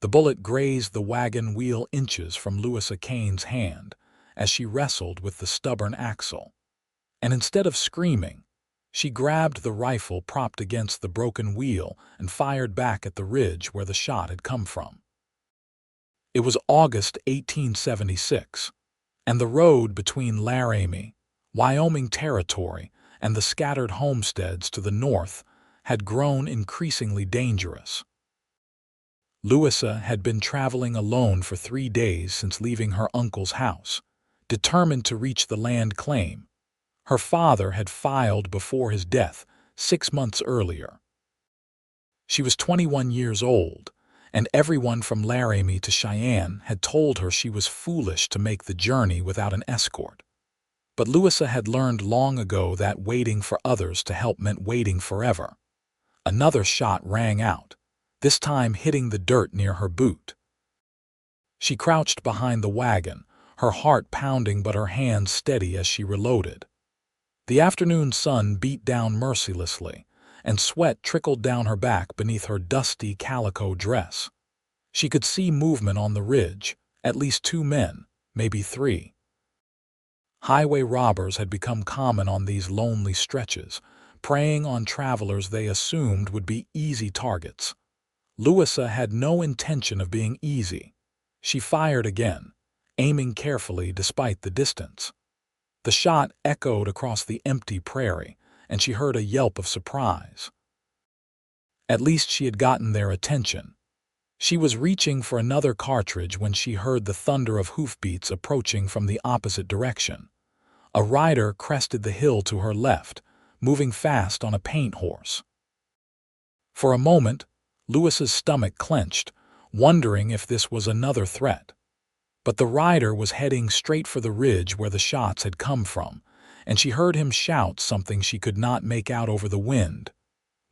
The bullet grazed the wagon wheel inches from Louisa Kane's hand as she wrestled with the stubborn axle. And instead of screaming, she grabbed the rifle propped against the broken wheel and fired back at the ridge where the shot had come from. It was August 1876, and the road between Laramie, Wyoming territory, and the scattered homesteads to the north had grown increasingly dangerous. Louisa had been traveling alone for 3 days since leaving her uncle's house, determined to reach the land claim her father had filed before his death 6 months earlier. She was 21 years old, and everyone from Laramie to Cheyenne had told her she was foolish to make the journey without an escort. But Louisa had learned long ago that waiting for others to help meant waiting forever. Another shot rang out, this time hitting the dirt near her boot. She crouched behind the wagon, her heart pounding but her hands steady as she reloaded. The afternoon sun beat down mercilessly, and sweat trickled down her back beneath her dusty calico dress. She could see movement on the ridge, at least 2 men, maybe 3. Highway robbers had become common on these lonely stretches, preying on travelers they assumed would be easy targets. Louisa had no intention of being easy. She fired again, aiming carefully despite the distance. The shot echoed across the empty prairie, and she heard a yelp of surprise. At least she had gotten their attention. She was reaching for another cartridge when she heard the thunder of hoofbeats approaching from the opposite direction. A rider crested the hill to her left, moving fast on a paint horse. For a moment, Louisa's stomach clenched, wondering if this was another threat. But the rider was heading straight for the ridge where the shots had come from, and she heard him shout something she could not make out over the wind.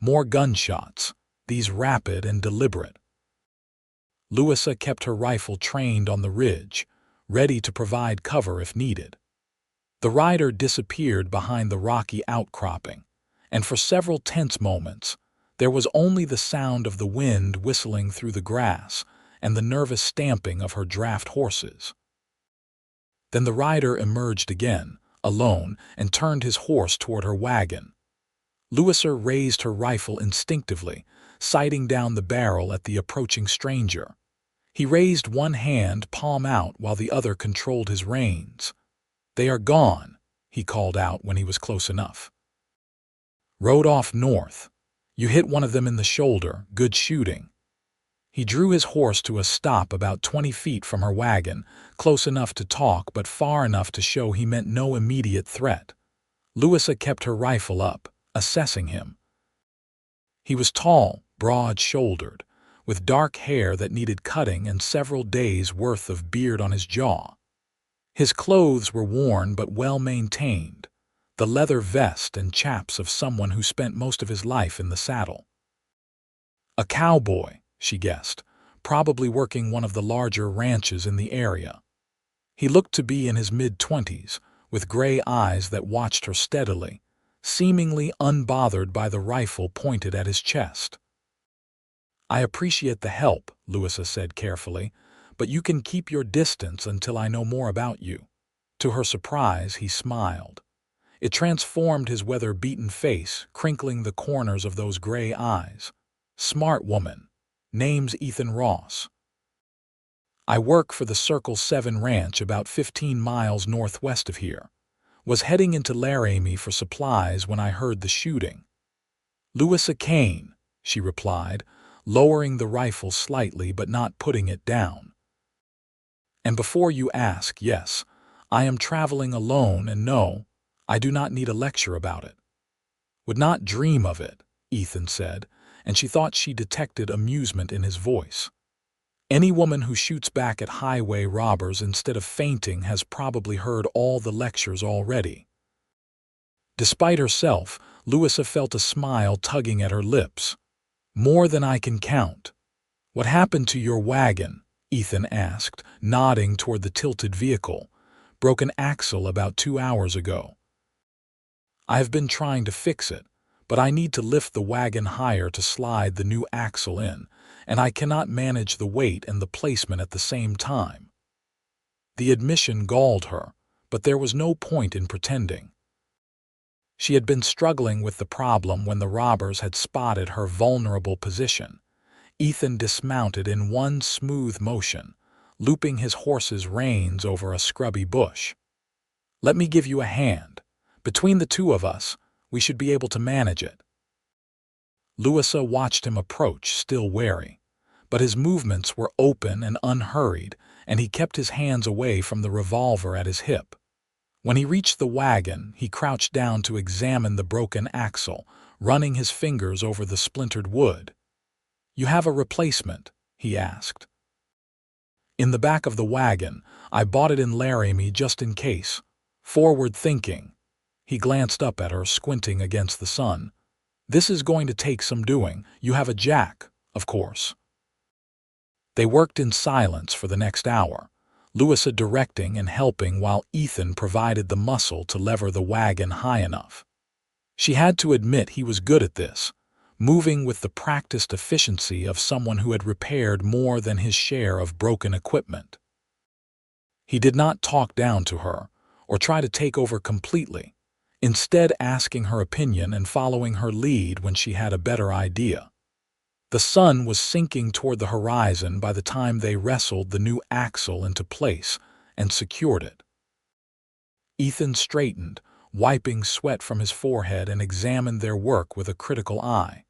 More gunshots, these rapid and deliberate. Louisa kept her rifle trained on the ridge, ready to provide cover if needed. The rider disappeared behind the rocky outcropping, and for several tense moments, there was only the sound of the wind whistling through the grass and the nervous stamping of her draft horses. Then the rider emerged again, alone, and turned his horse toward her wagon. Louisa raised her rifle instinctively, sighting down the barrel at the approaching stranger. He raised one hand, palm out, while the other controlled his reins. "They are gone," he called out when he was close enough. "Rode off north. You hit one of them in the shoulder. Good shooting." He drew his horse to a stop about 20 feet from her wagon, close enough to talk but far enough to show he meant no immediate threat. Louisa kept her rifle up, assessing him. He was tall, broad-shouldered, with dark hair that needed cutting and several days' worth of beard on his jaw. His clothes were worn but well-maintained, the leather vest and chaps of someone who spent most of his life in the saddle. A cowboy, she guessed, probably working one of the larger ranches in the area. He looked to be in his mid-20s, with gray eyes that watched her steadily, seemingly unbothered by the rifle pointed at his chest. "I appreciate the help," Louisa said carefully, "but you can keep your distance until I know more about you." To her surprise, he smiled. It transformed his weather-beaten face, crinkling the corners of those gray eyes. "Smart woman. Name's Ethan Ross. I work for the Circle 7 Ranch about 15 miles northwest of here. Was heading into Laramie for supplies when I heard the shooting." "Louisa Kane," she replied, lowering the rifle slightly but not putting it down. "And before you ask, yes, I am traveling alone, and no, I do not need a lecture about it." "Would not dream of it," Ethan said, and she thought she detected amusement in his voice. "Any woman who shoots back at highway robbers instead of fainting has probably heard all the lectures already." Despite herself, Louisa felt a smile tugging at her lips. "More than I can count." "What happened to your wagon?" Ethan asked, nodding toward the tilted vehicle. "Broke an axle about 2 hours ago." "I have been trying to fix it, but I need to lift the wagon higher to slide the new axle in, and I cannot manage the weight and the placement at the same time." The admission galled her, but there was no point in pretending. She had been struggling with the problem when the robbers had spotted her vulnerable position. Ethan dismounted in one smooth motion, looping his horse's reins over a scrubby bush. "Let me give you a hand. Between the two of us, we should be able to manage it." Louisa watched him approach, still wary, but his movements were open and unhurried, and he kept his hands away from the revolver at his hip. When he reached the wagon, he crouched down to examine the broken axle, running his fingers over the splintered wood. "You have a replacement?" he asked. "In the back of the wagon. I bought it in Laramie just in case." Forward thinking. He glanced up at her, squinting against the sun. "This is going to take some doing. You have a jack, of course." They worked in silence for the next hour, Louisa directing and helping while Ethan provided the muscle to lever the wagon high enough. She had to admit he was good at this, moving with the practiced efficiency of someone who had repaired more than his share of broken equipment. He did not talk down to her or try to take over completely, instead asking her opinion and following her lead when she had a better idea. The sun was sinking toward the horizon by the time they wrestled the new axle into place and secured it. Ethan straightened, wiping sweat from his forehead, and examined their work with a critical eye.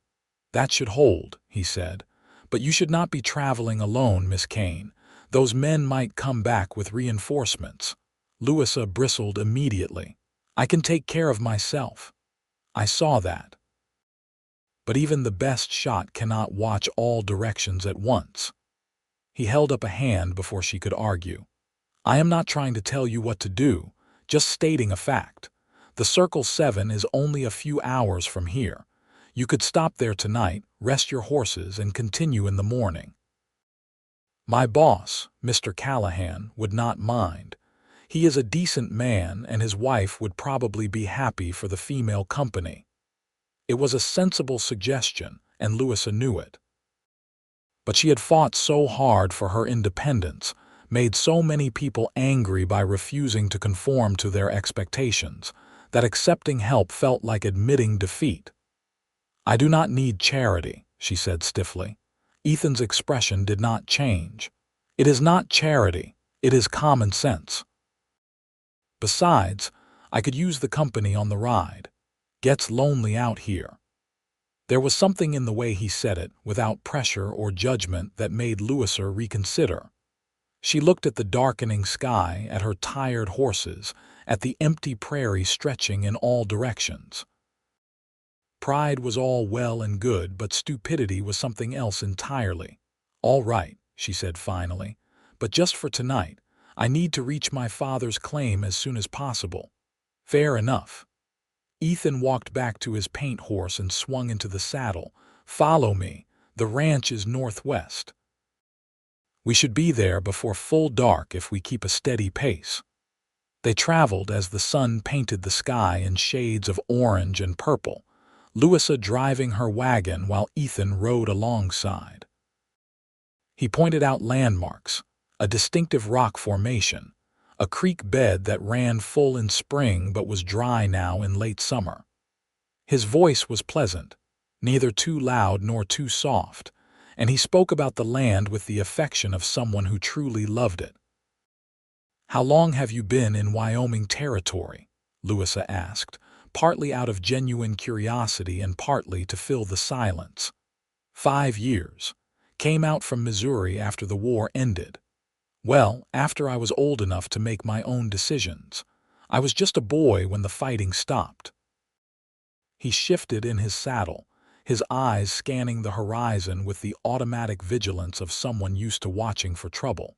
"That should hold," he said. "But you should not be traveling alone, Miss Kane. Those men might come back with reinforcements." Louisa bristled immediately. "I can take care of myself." "I saw that. But even the best shot cannot watch all directions at once." He held up a hand before she could argue. "I am not trying to tell you what to do, just stating a fact. The Circle 7 is only a few hours from here. You could stop there tonight, rest your horses, and continue in the morning." "My boss, Mr. Callahan, would not mind. He is a decent man, and his wife would probably be happy for the female company." It was a sensible suggestion, and Louisa knew it. But she had fought so hard for her independence, made so many people angry by refusing to conform to their expectations, that accepting help felt like admitting defeat. "I do not need charity," she said stiffly. Ethan's expression did not change. "It is not charity, it is common sense. Besides, I could use the company on the ride. Gets lonely out here." There was something in the way he said it, without pressure or judgment, that made Louisa reconsider. She looked at the darkening sky, at her tired horses, at the empty prairie stretching in all directions. Pride was all well and good, but stupidity was something else entirely. "All right," she said finally, "but just for tonight. I need to reach my father's claim as soon as possible." "Fair enough." Ethan walked back to his paint horse and swung into the saddle. "Follow me. The ranch is northwest. We should be there before full dark if we keep a steady pace." They traveled as the sun painted the sky in shades of orange and purple, Louisa driving her wagon while Ethan rode alongside. He pointed out landmarks, a distinctive rock formation, a creek bed that ran full in spring but was dry now in late summer. His voice was pleasant, neither too loud nor too soft, and he spoke about the land with the affection of someone who truly loved it. "How long have you been in Wyoming territory?" Louisa asked, partly out of genuine curiosity and partly to fill the silence. 5 years. Came out from Missouri after the war ended. Well, after I was old enough to make my own decisions. I was just a boy when the fighting stopped." He shifted in his saddle, his eyes scanning the horizon with the automatic vigilance of someone used to watching for trouble.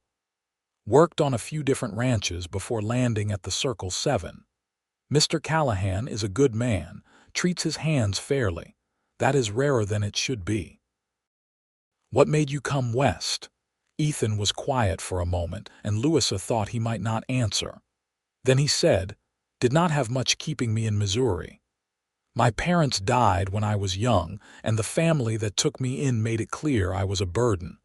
"Worked on a few different ranches before landing at the Circle 7. Mr. Callahan is a good man, treats his hands fairly. That is rarer than it should be." "What made you come west?" Ethan was quiet for a moment, and Louisa thought he might not answer. Then he said, "Did not have much keeping me in Missouri. My parents died when I was young, and the family that took me in made it clear I was a burden.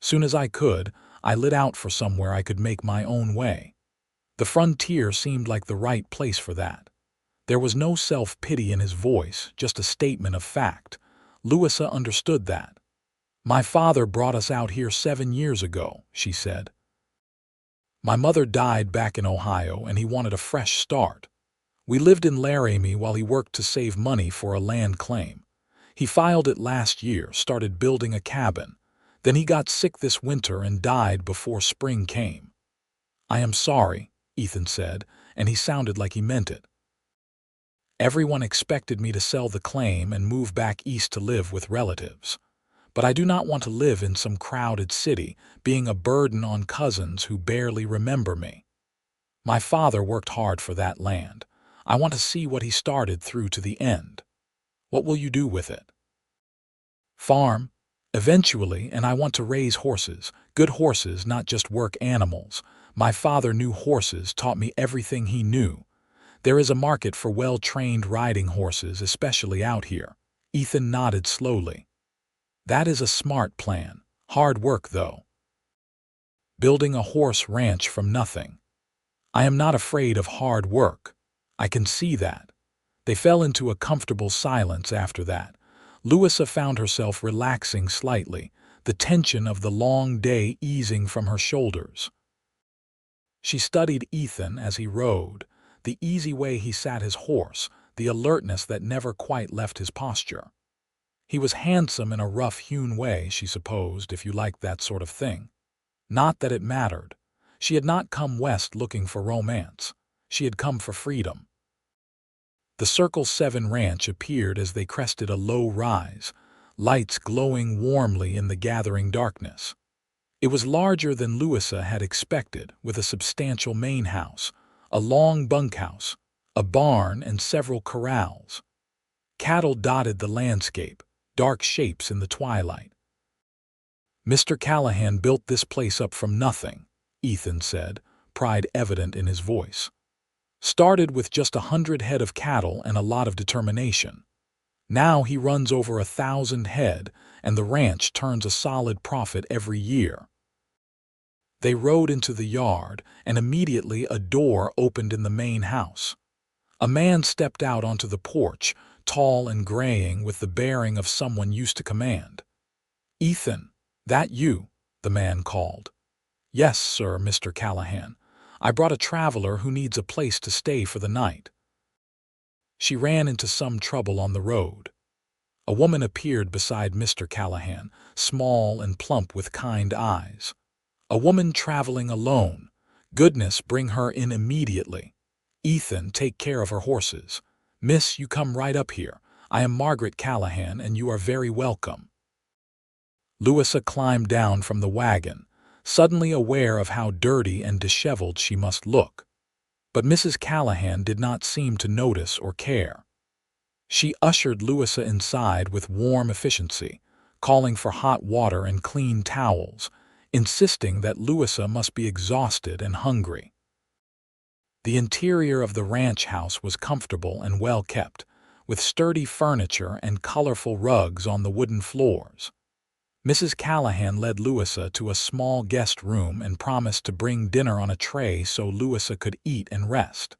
Soon as I could, I lit out for somewhere I could make my own way. The frontier seemed like the right place for that. There was no self-pity in his voice, just a statement of fact. Louisa understood that. My father brought us out here 7 years ago, she said. My mother died back in Ohio, and he wanted a fresh start. We lived in Laramie while he worked to save money for a land claim. He filed it last year, started building a cabin. Then he got sick this winter and died before spring came. I am sorry, Ethan said, and he sounded like he meant it. Everyone expected me to sell the claim and move back east to live with relatives. But I do not want to live in some crowded city, being a burden on cousins who barely remember me. My father worked hard for that land. I want to see what he started through to the end. What will you do with it? Farm, eventually, and I want to raise horses, good horses, not just work animals. My father knew horses, taught me everything he knew. There is a market for well-trained riding horses, especially out here. Ethan nodded slowly. That is a smart plan. Hard work, though. Building a horse ranch from nothing. I am not afraid of hard work. I can see that. They fell into a comfortable silence after that. Louisa found herself relaxing slightly, the tension of the long day easing from her shoulders. She studied Ethan as he rode, the easy way he sat his horse, the alertness that never quite left his posture. He was handsome in a rough-hewn way, she supposed, if you liked that sort of thing. Not that it mattered. She had not come west looking for romance. She had come for freedom. The Circle 7 ranch appeared as they crested a low rise, lights glowing warmly in the gathering darkness. It was larger than Louisa had expected, with a substantial main house, a long bunkhouse, a barn, and several corrals. Cattle dotted the landscape, dark shapes in the twilight. Mr. Callahan built this place up from nothing, Ethan said, pride evident in his voice. Started with just 100 head of cattle and a lot of determination. Now he runs over 1,000 head, and the ranch turns a solid profit every year. They rode into the yard, and immediately a door opened in the main house. A man stepped out onto the porch, tall and graying, with the bearing of someone used to command. "Ethan, that you?" the man called. "Yes, sir, Mr. Callahan. I brought a traveler who needs a place to stay for the night." She ran into some trouble on the road. A woman appeared beside Mr. Callahan, small and plump with kind eyes. A woman traveling alone. Goodness, bring her in immediately. Ethan, take care of her horses. Miss, you come right up here. I am Margaret Callahan, and you are very welcome. Louisa climbed down from the wagon, suddenly aware of how dirty and disheveled she must look. But Mrs. Callahan did not seem to notice or care. She ushered Louisa inside with warm efficiency, calling for hot water and clean towels, insisting that Louisa must be exhausted and hungry. The interior of the ranch house was comfortable and well kept, with sturdy furniture and colorful rugs on the wooden floors. Mrs. Callahan led Louisa to a small guest room and promised to bring dinner on a tray so Louisa could eat and rest.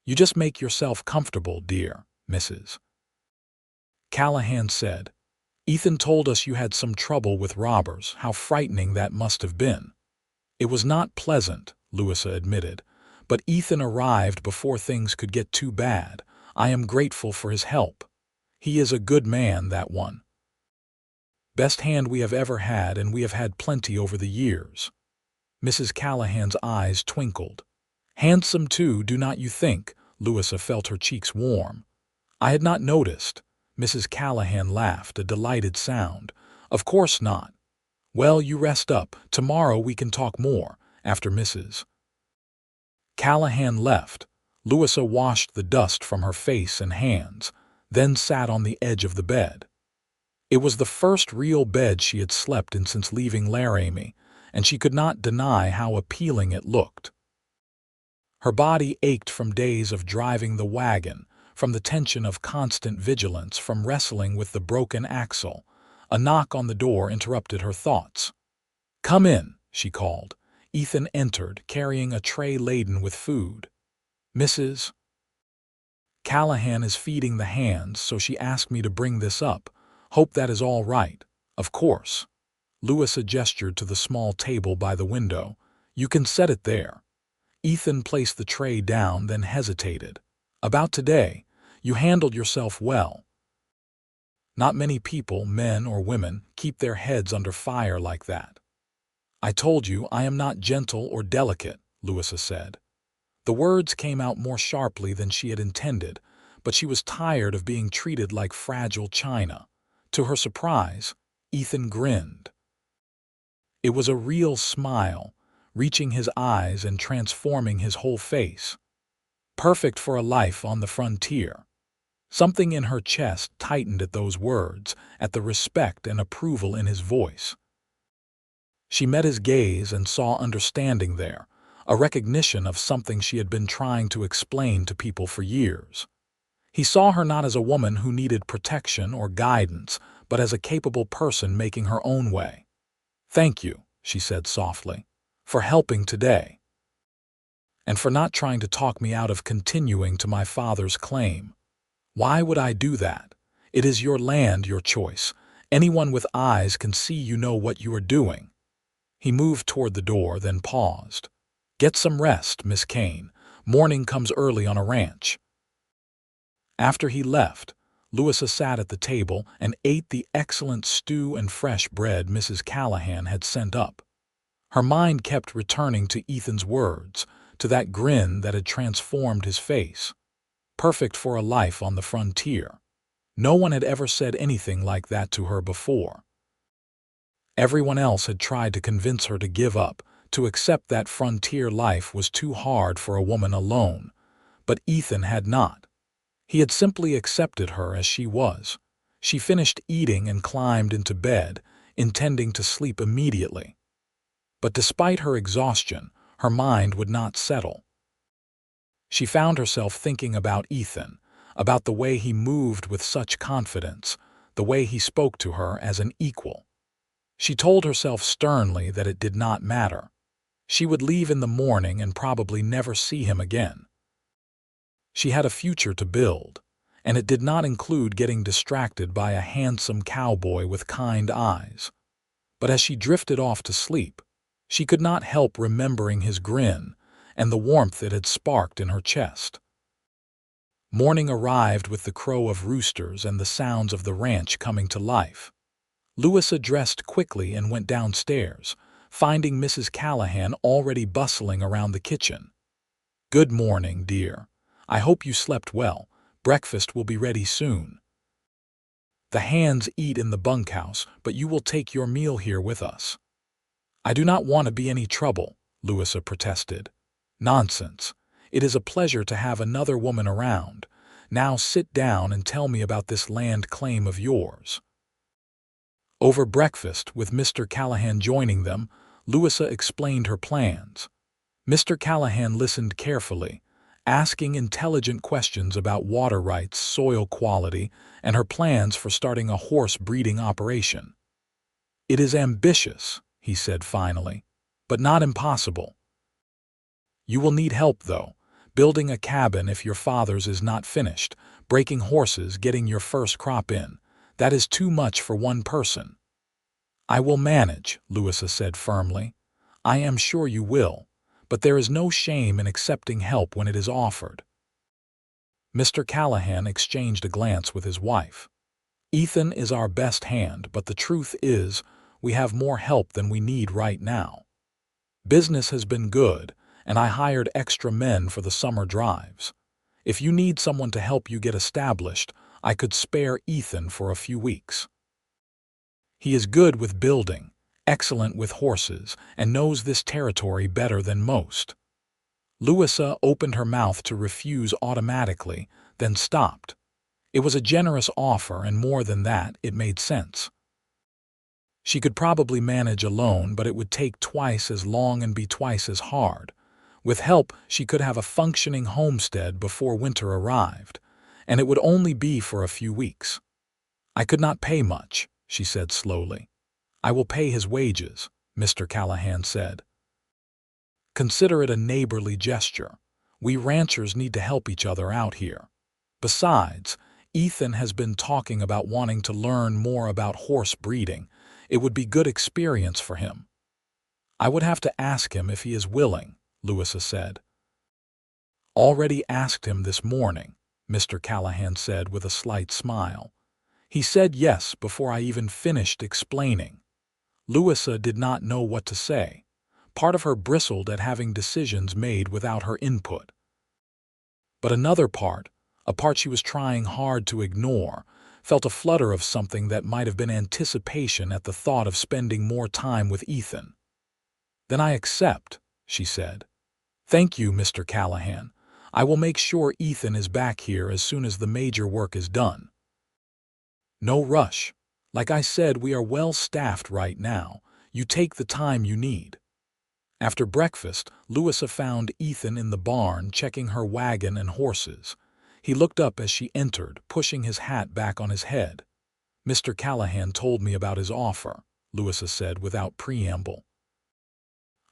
"You just make yourself comfortable, dear, Mrs. Callahan said. "Ethan told us you had some trouble with robbers. How frightening that must have been." "It was not pleasant," Louisa admitted, "but Ethan arrived before things could get too bad. I am grateful for his help. He is a good man, that one. Best hand we have ever had, and we have had plenty over the years." Mrs. Callahan's eyes twinkled. "Handsome too, do not you think?" Louisa felt her cheeks warm. "I had not noticed." Mrs. Callahan laughed, a delighted sound. "Of course not. Well, you rest up. Tomorrow we can talk more." After Mrs. Callahan left, Louisa washed the dust from her face and hands, then sat on the edge of the bed. It was the first real bed she had slept in since leaving Laramie, and she could not deny how appealing it looked. Her body ached from days of driving the wagon, from the tension of constant vigilance, from wrestling with the broken axle. A knock on the door interrupted her thoughts. "Come in," she called. Ethan entered, carrying a tray laden with food. "Mrs. Callahan is feeding the hands, so she asked me to bring this up. Hope that is all right." "Of course." Louisa gestured to the small table by the window. "You can set it there." Ethan placed the tray down, then hesitated. "About today, you handled yourself well. Not many people, men or women, keep their heads under fire like that." "I told you I am not gentle or delicate," Louisa said. The words came out more sharply than she had intended, but she was tired of being treated like fragile china. To her surprise, Ethan grinned. It was a real smile, reaching his eyes and transforming his whole face. Perfect for a life on the frontier. Something in her chest tightened at those words, at the respect and approval in his voice. She met his gaze and saw understanding there, a recognition of something she had been trying to explain to people for years. He saw her not as a woman who needed protection or guidance, but as a capable person making her own way. "Thank you," she said softly, "for helping today. And for not trying to talk me out of continuing to my father's claim. Why would I do that? It is your land, your choice. Anyone with eyes can see you know what you are doing." He moved toward the door, then paused. "Get some rest, Miss Kane. Morning comes early on a ranch." After he left, Louisa sat at the table and ate the excellent stew and fresh bread Mrs. Callahan had sent up. Her mind kept returning to Ethan's words, to that grin that had transformed his face. Perfect for a life on the frontier. No one had ever said anything like that to her before. Everyone else had tried to convince her to give up, to accept that frontier life was too hard for a woman alone. But Ethan had not. He had simply accepted her as she was. She finished eating and climbed into bed, intending to sleep immediately. But despite her exhaustion, her mind would not settle. She found herself thinking about Ethan, about the way he moved with such confidence, the way he spoke to her as an equal. She told herself sternly that it did not matter. She would leave in the morning and probably never see him again. She had a future to build, and it did not include getting distracted by a handsome cowboy with kind eyes. But as she drifted off to sleep, she could not help remembering his grin and the warmth it had sparked in her chest. Morning arrived with the crow of roosters and the sounds of the ranch coming to life. Louisa dressed quickly and went downstairs, finding Mrs. Callahan already bustling around the kitchen. "Good morning, dear. I hope you slept well. Breakfast will be ready soon. The hands eat in the bunkhouse, but you will take your meal here with us." "I do not want to be any trouble," Louisa protested. "Nonsense. It is a pleasure to have another woman around. Now sit down and tell me about this land claim of yours." Over breakfast, with Mr. Callahan joining them, Louisa explained her plans. Mr. Callahan listened carefully, asking intelligent questions about water rights, soil quality, and her plans for starting a horse breeding operation. "It is ambitious," he said finally, "but not impossible. You will need help, though, building a cabin if your father's is not finished, breaking horses, getting your first crop in. That is too much for one person." "I will manage," Louisa said firmly. "I am sure you will, but there is no shame in accepting help when it is offered." Mr. Callahan exchanged a glance with his wife. "Ethan is our best hand, but the truth is, we have more help than we need right now. Business has been good, and I hired extra men for the summer drives. If you need someone to help you get established, I could spare Ethan for a few weeks. He is good with building, excellent with horses, and knows this territory better than most." Louisa opened her mouth to refuse automatically, then stopped. It was a generous offer, and more than that, it made sense. She could probably manage alone, but it would take twice as long and be twice as hard. With help, she could have a functioning homestead before winter arrived, and it would only be for a few weeks. I could not pay much, she said slowly. I will pay his wages, Mr. Callahan said. Consider it a neighborly gesture. We ranchers need to help each other out here. Besides, Ethan has been talking about wanting to learn more about horse breeding. It would be good experience for him. I would have to ask him if he is willing, Louisa said. Already asked him this morning, Mr. Callahan said with a slight smile. He said yes before I even finished explaining. Louisa did not know what to say. Part of her bristled at having decisions made without her input. But another part, a part she was trying hard to ignore, felt a flutter of something that might have been anticipation at the thought of spending more time with Ethan. Then I accept, she said. Thank you, Mr. Callahan. I will make sure Ethan is back here as soon as the major work is done. No rush. Like I said, we are well staffed right now. You take the time you need. After breakfast, Louisa found Ethan in the barn checking her wagon and horses. He looked up as she entered, pushing his hat back on his head. Mr. Callahan told me about his offer, Louisa said without preamble.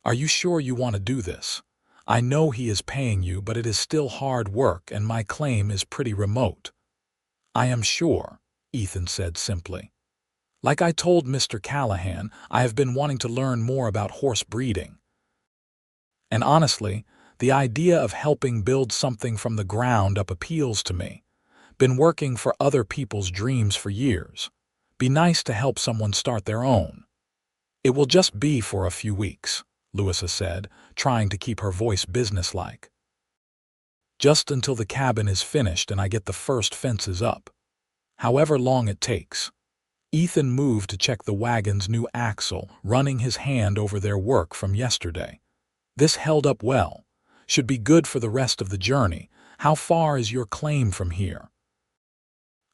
Are you sure you want to do this? I know he is paying you, but it is still hard work and my claim is pretty remote. I am sure, Ethan said simply. Like I told Mr. Callahan, I have been wanting to learn more about horse breeding. And honestly, the idea of helping build something from the ground up appeals to me. Been working for other people's dreams for years. Be nice to help someone start their own. It will just be for a few weeks, Louisa said, trying to keep her voice businesslike. Just until the cabin is finished and I get the first fences up. However long it takes. Ethan moved to check the wagon's new axle, running his hand over their work from yesterday. This held up well. Should be good for the rest of the journey. How far is your claim from here?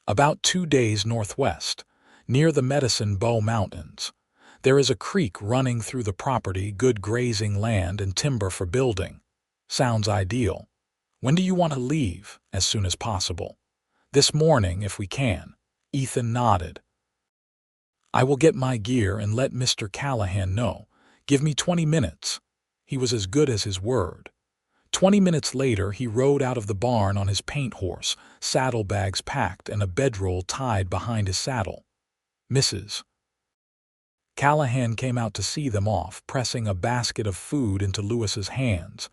About 2 days northwest, near the Medicine Bow Mountains. There is a creek running through the property, good grazing land and timber for building. Sounds ideal. When do you want to leave? As soon as possible. This morning, if we can. Ethan nodded. I will get my gear and let Mr. Callahan know. Give me 20 minutes. He was as good as his word. 20 minutes later, he rode out of the barn on his paint horse, saddlebags packed and a bedroll tied behind his saddle. Mrs. Callahan came out to see them off, pressing a basket of food into Louisa's hands.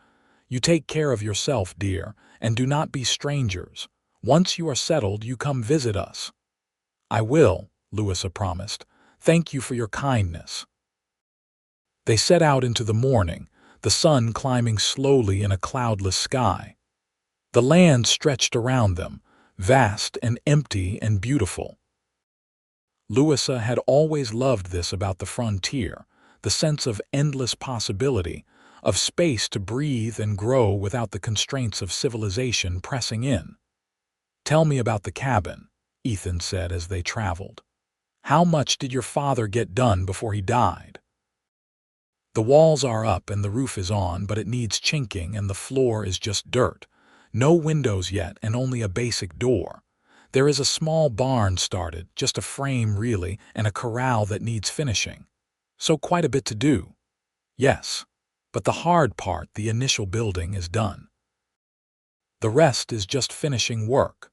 You take care of yourself, dear, and do not be strangers. Once you are settled, you come visit us. I will, Louisa promised. Thank you for your kindness. They set out into the morning, the sun climbing slowly in a cloudless sky. The land stretched around them, vast and empty and beautiful. Louisa had always loved this about the frontier, the sense of endless possibility, of space to breathe and grow without the constraints of civilization pressing in. Tell me about the cabin, Ethan said as they traveled. How much did your father get done before he died? The walls are up and the roof is on, but it needs chinking and the floor is just dirt. No windows yet and only a basic door. There is a small barn started, just a frame really, and a corral that needs finishing. So quite a bit to do. Yes, but the hard part, the initial building, is done. The rest is just finishing work.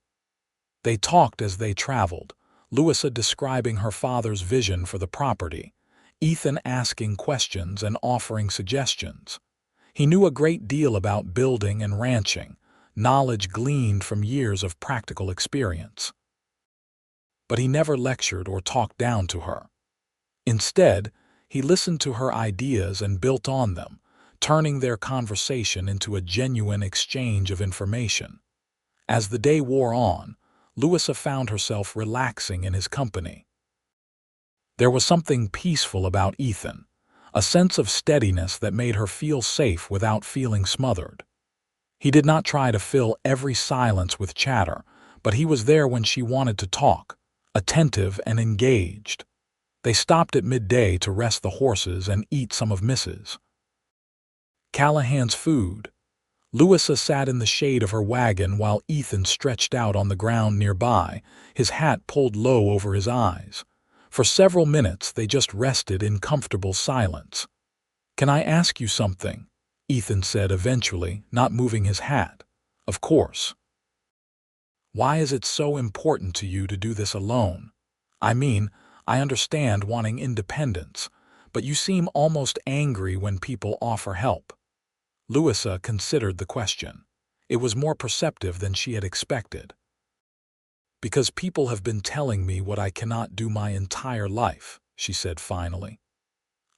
They talked as they traveled, Louisa describing her father's vision for the property, Ethan asking questions and offering suggestions. He knew a great deal about building and ranching, knowledge gleaned from years of practical experience. But he never lectured or talked down to her. Instead, he listened to her ideas and built on them, turning their conversation into a genuine exchange of information. As the day wore on, Louisa found herself relaxing in his company. There was something peaceful about Ethan, a sense of steadiness that made her feel safe without feeling smothered. He did not try to fill every silence with chatter, but he was there when she wanted to talk, attentive and engaged. They stopped at midday to rest the horses and eat some of Mrs. Callahan's food. Louisa sat in the shade of her wagon while Ethan stretched out on the ground nearby, his hat pulled low over his eyes. For several minutes they just rested in comfortable silence. "Can I ask you something?" Ethan said eventually, not moving his hat. "Of course." "Why is it so important to you to do this alone? I mean, I understand wanting independence, but you seem almost angry when people offer help." Louisa considered the question. It was more perceptive than she had expected. "Because people have been telling me what I cannot do my entire life," she said finally.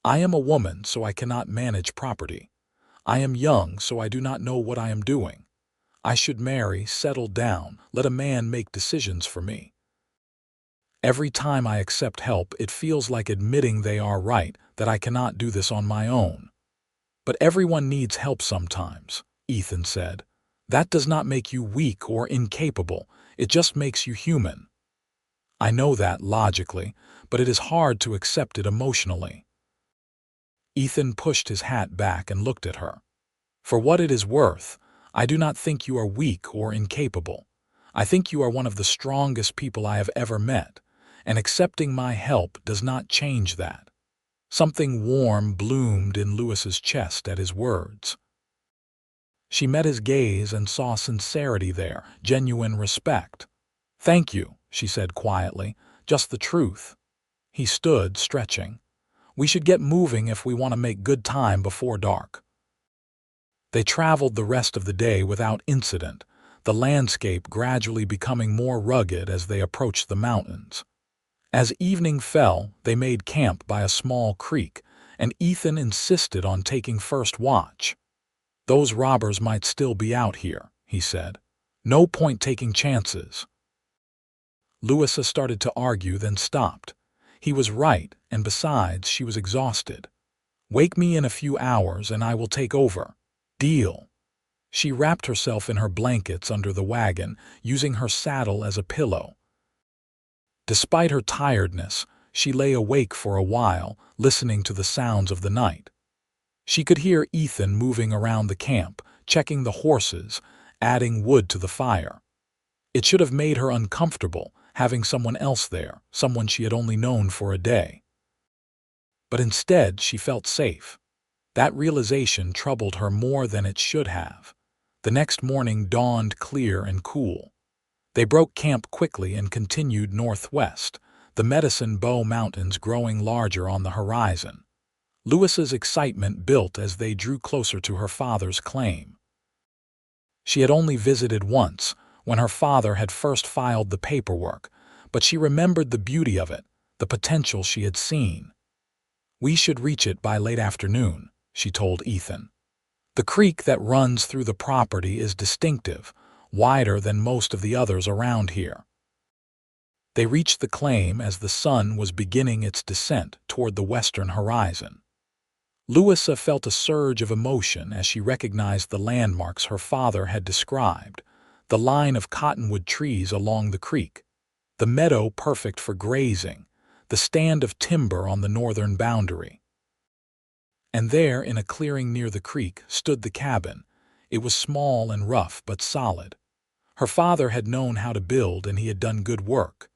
"I am a woman, so I cannot manage property. I am young, so I do not know what I am doing. I should marry, settle down, let a man make decisions for me. Every time I accept help, it feels like admitting they are right, that I cannot do this on my own." "But everyone needs help sometimes," Ethan said. "That does not make you weak or incapable, it just makes you human." "I know that logically, but it is hard to accept it emotionally." Ethan pushed his hat back and looked at her. "For what it is worth, I do not think you are weak or incapable. I think you are one of the strongest people I have ever met, and accepting my help does not change that." Something warm bloomed in Louisa's chest at his words. She met his gaze and saw sincerity there, genuine respect. "Thank you," she said quietly, "just the truth." He stood, stretching. "We should get moving if we want to make good time before dark." They traveled the rest of the day without incident, the landscape gradually becoming more rugged as they approached the mountains. As evening fell, they made camp by a small creek, and Ethan insisted on taking first watch. "Those robbers might still be out here," he said. "No point taking chances." Louisa started to argue, then stopped. He was right, and besides, she was exhausted. "Wake me in a few hours and I will take over. Deal." She wrapped herself in her blankets under the wagon, using her saddle as a pillow. Despite her tiredness, she lay awake for a while, listening to the sounds of the night. She could hear Ethan moving around the camp, checking the horses, adding wood to the fire. It should have made her uncomfortable, having someone else there, someone she had only known for a day. But instead, she felt safe. That realization troubled her more than it should have. The next morning dawned clear and cool. They broke camp quickly and continued northwest, the Medicine Bow Mountains growing larger on the horizon. Louisa's excitement built as they drew closer to her father's claim. She had only visited once, when her father had first filed the paperwork, but she remembered the beauty of it, the potential she had seen. "We should reach it by late afternoon," she told Ethan. "The creek that runs through the property is distinctive, wider than most of the others around here." They reached the claim as the sun was beginning its descent toward the western horizon. Louisa felt a surge of emotion as she recognized the landmarks her father had described, the line of cottonwood trees along the creek, the meadow perfect for grazing, the stand of timber on the northern boundary. And there, in a clearing near the creek, stood the cabin. It was small and rough but solid. Her father had known how to build, and he had done good work.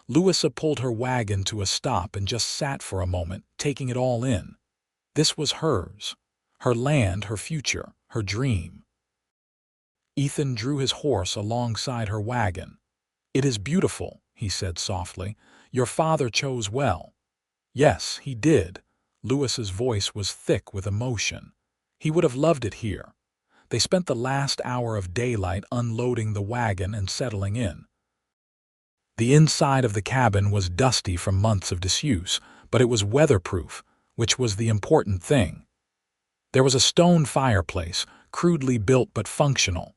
Louisa pulled her wagon to a stop and just sat for a moment, taking it all in. This was hers. Her land, her future, her dream. Ethan drew his horse alongside her wagon. "It is beautiful," he said softly. "Your father chose well." "Yes, he did." Louisa's voice was thick with emotion. "He would have loved it here." They spent the last hour of daylight unloading the wagon and settling in. The inside of the cabin was dusty from months of disuse, but it was weatherproof, which was the important thing. There was a stone fireplace, crudely built but functional.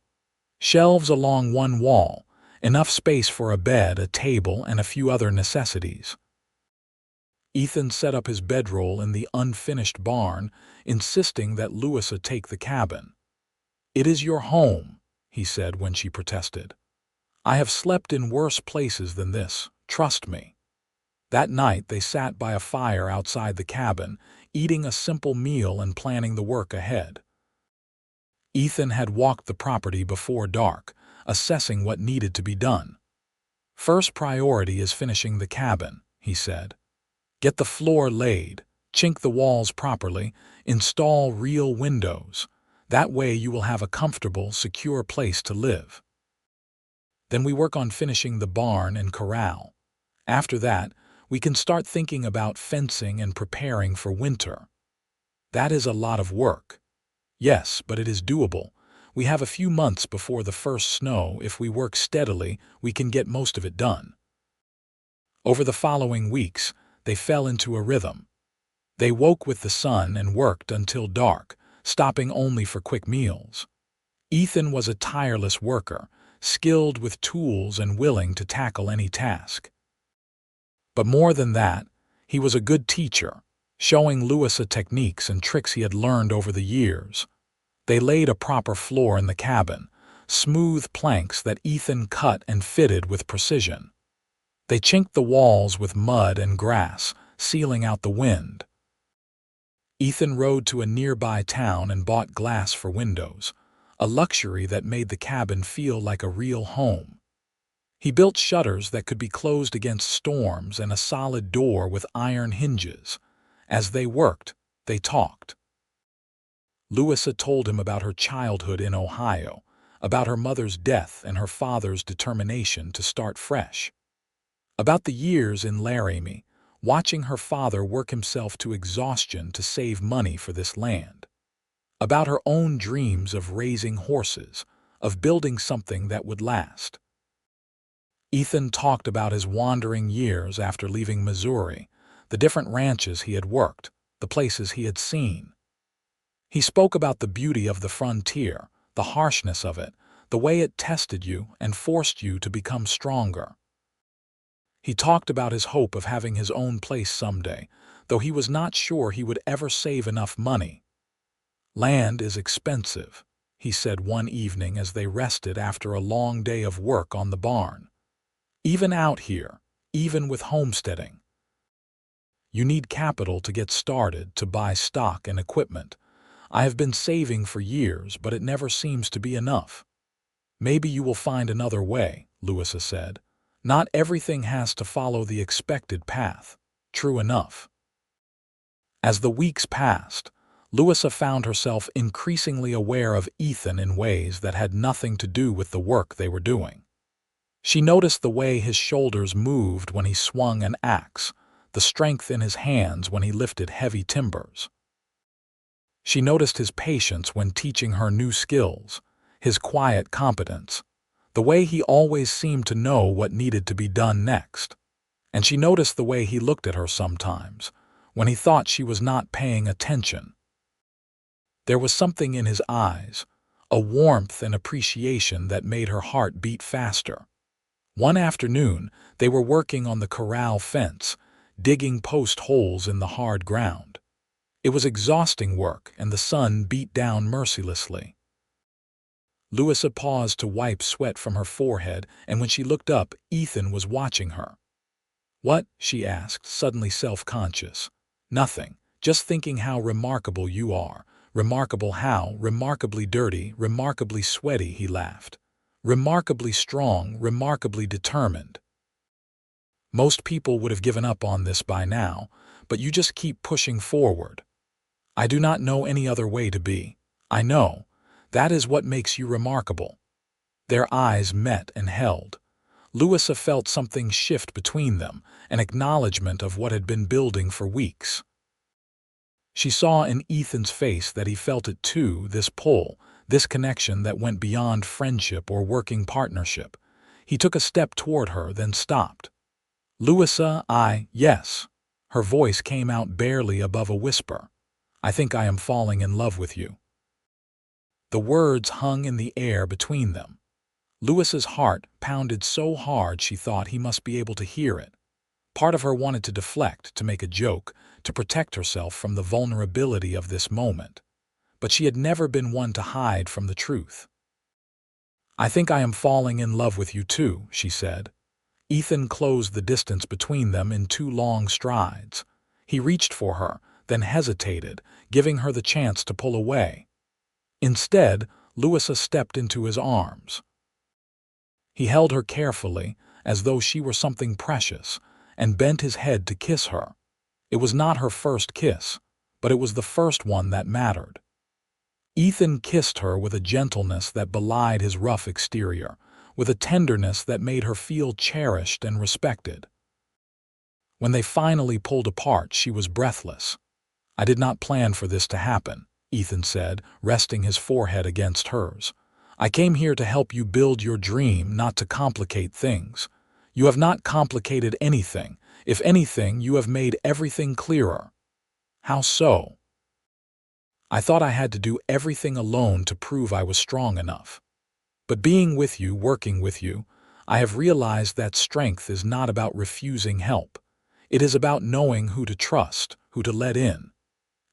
Shelves along one wall, enough space for a bed, a table, and a few other necessities. Ethan set up his bedroll in the unfinished barn, insisting that Louisa take the cabin. "It is your home," he said when she protested. "I have slept in worse places than this, trust me." That night they sat by a fire outside the cabin, eating a simple meal and planning the work ahead. Ethan had walked the property before dark, assessing what needed to be done. "First priority is finishing the cabin," he said. "Get the floor laid, chink the walls properly, install real windows. That way you will have a comfortable, secure place to live. Then we work on finishing the barn and corral. After that, we can start thinking about fencing and preparing for winter." "That is a lot of work." "Yes, but it is doable. We have a few months before the first snow. If we work steadily, we can get most of it done." Over the following weeks, they fell into a rhythm. They woke with the sun and worked until dark, stopping only for quick meals. Ethan was a tireless worker, skilled with tools and willing to tackle any task. But more than that, he was a good teacher, showing Louisa techniques and tricks he had learned over the years. They laid a proper floor in the cabin, smooth planks that Ethan cut and fitted with precision. They chinked the walls with mud and grass, sealing out the wind. Ethan rode to a nearby town and bought glass for windows, a luxury that made the cabin feel like a real home. He built shutters that could be closed against storms and a solid door with iron hinges. As they worked, they talked. Louisa told him about her childhood in Ohio, about her mother's death and her father's determination to start fresh. About the years in Laramie, watching her father work himself to exhaustion to save money for this land. About her own dreams of raising horses, of building something that would last. Ethan talked about his wandering years after leaving Missouri, the different ranches he had worked, the places he had seen. He spoke about the beauty of the frontier, the harshness of it, the way it tested you and forced you to become stronger. He talked about his hope of having his own place someday, though he was not sure he would ever save enough money. "Land is expensive," he said one evening as they rested after a long day of work on the barn. "Even out here, even with homesteading. You need capital to get started, to buy stock and equipment. I have been saving for years, but it never seems to be enough." "Maybe you will find another way," Louisa said. "Not everything has to follow the expected path." True enough. As the weeks passed, Louisa found herself increasingly aware of Ethan in ways that had nothing to do with the work they were doing. She noticed the way his shoulders moved when he swung an axe, the strength in his hands when he lifted heavy timbers. She noticed his patience when teaching her new skills, his quiet competence, the way he always seemed to know what needed to be done next. And she noticed the way he looked at her sometimes, when he thought she was not paying attention. There was something in his eyes, a warmth and appreciation that made her heart beat faster. One afternoon, they were working on the corral fence, digging post holes in the hard ground. It was exhausting work, and the sun beat down mercilessly. Louisa paused to wipe sweat from her forehead, and when she looked up, Ethan was watching her. "What?" she asked, suddenly self-conscious. "Nothing. Just thinking how remarkable you are. Remarkable how? Remarkably dirty, remarkably sweaty," he laughed. "Remarkably strong, remarkably determined. Most people would have given up on this by now, but you just keep pushing forward. I do not know any other way to be. I know. That is what makes you remarkable." Their eyes met and held. Louisa felt something shift between them, an acknowledgement of what had been building for weeks. She saw in Ethan's face that he felt it too, this pull, this connection that went beyond friendship or working partnership. He took a step toward her, then stopped. "Louisa, yes." Her voice came out barely above a whisper. "I think I am falling in love with you." The words hung in the air between them. Louisa's heart pounded so hard she thought he must be able to hear it. Part of her wanted to deflect, to make a joke, to protect herself from the vulnerability of this moment. But she had never been one to hide from the truth. "I think I am falling in love with you too," she said. Ethan closed the distance between them in 2 long strides. He reached for her, then hesitated, giving her the chance to pull away. Instead, Louisa stepped into his arms. He held her carefully, as though she were something precious, and bent his head to kiss her. It was not her first kiss, but it was the first one that mattered. Ethan kissed her with a gentleness that belied his rough exterior, with a tenderness that made her feel cherished and respected. When they finally pulled apart, she was breathless. "I did not plan for this to happen," Ethan said, resting his forehead against hers. "I came here to help you build your dream, not to complicate things. You have not complicated anything. If anything, you have made everything clearer." "How so?" "I thought I had to do everything alone to prove I was strong enough. But being with you, working with you, I have realized that strength is not about refusing help. It is about knowing who to trust, who to let in.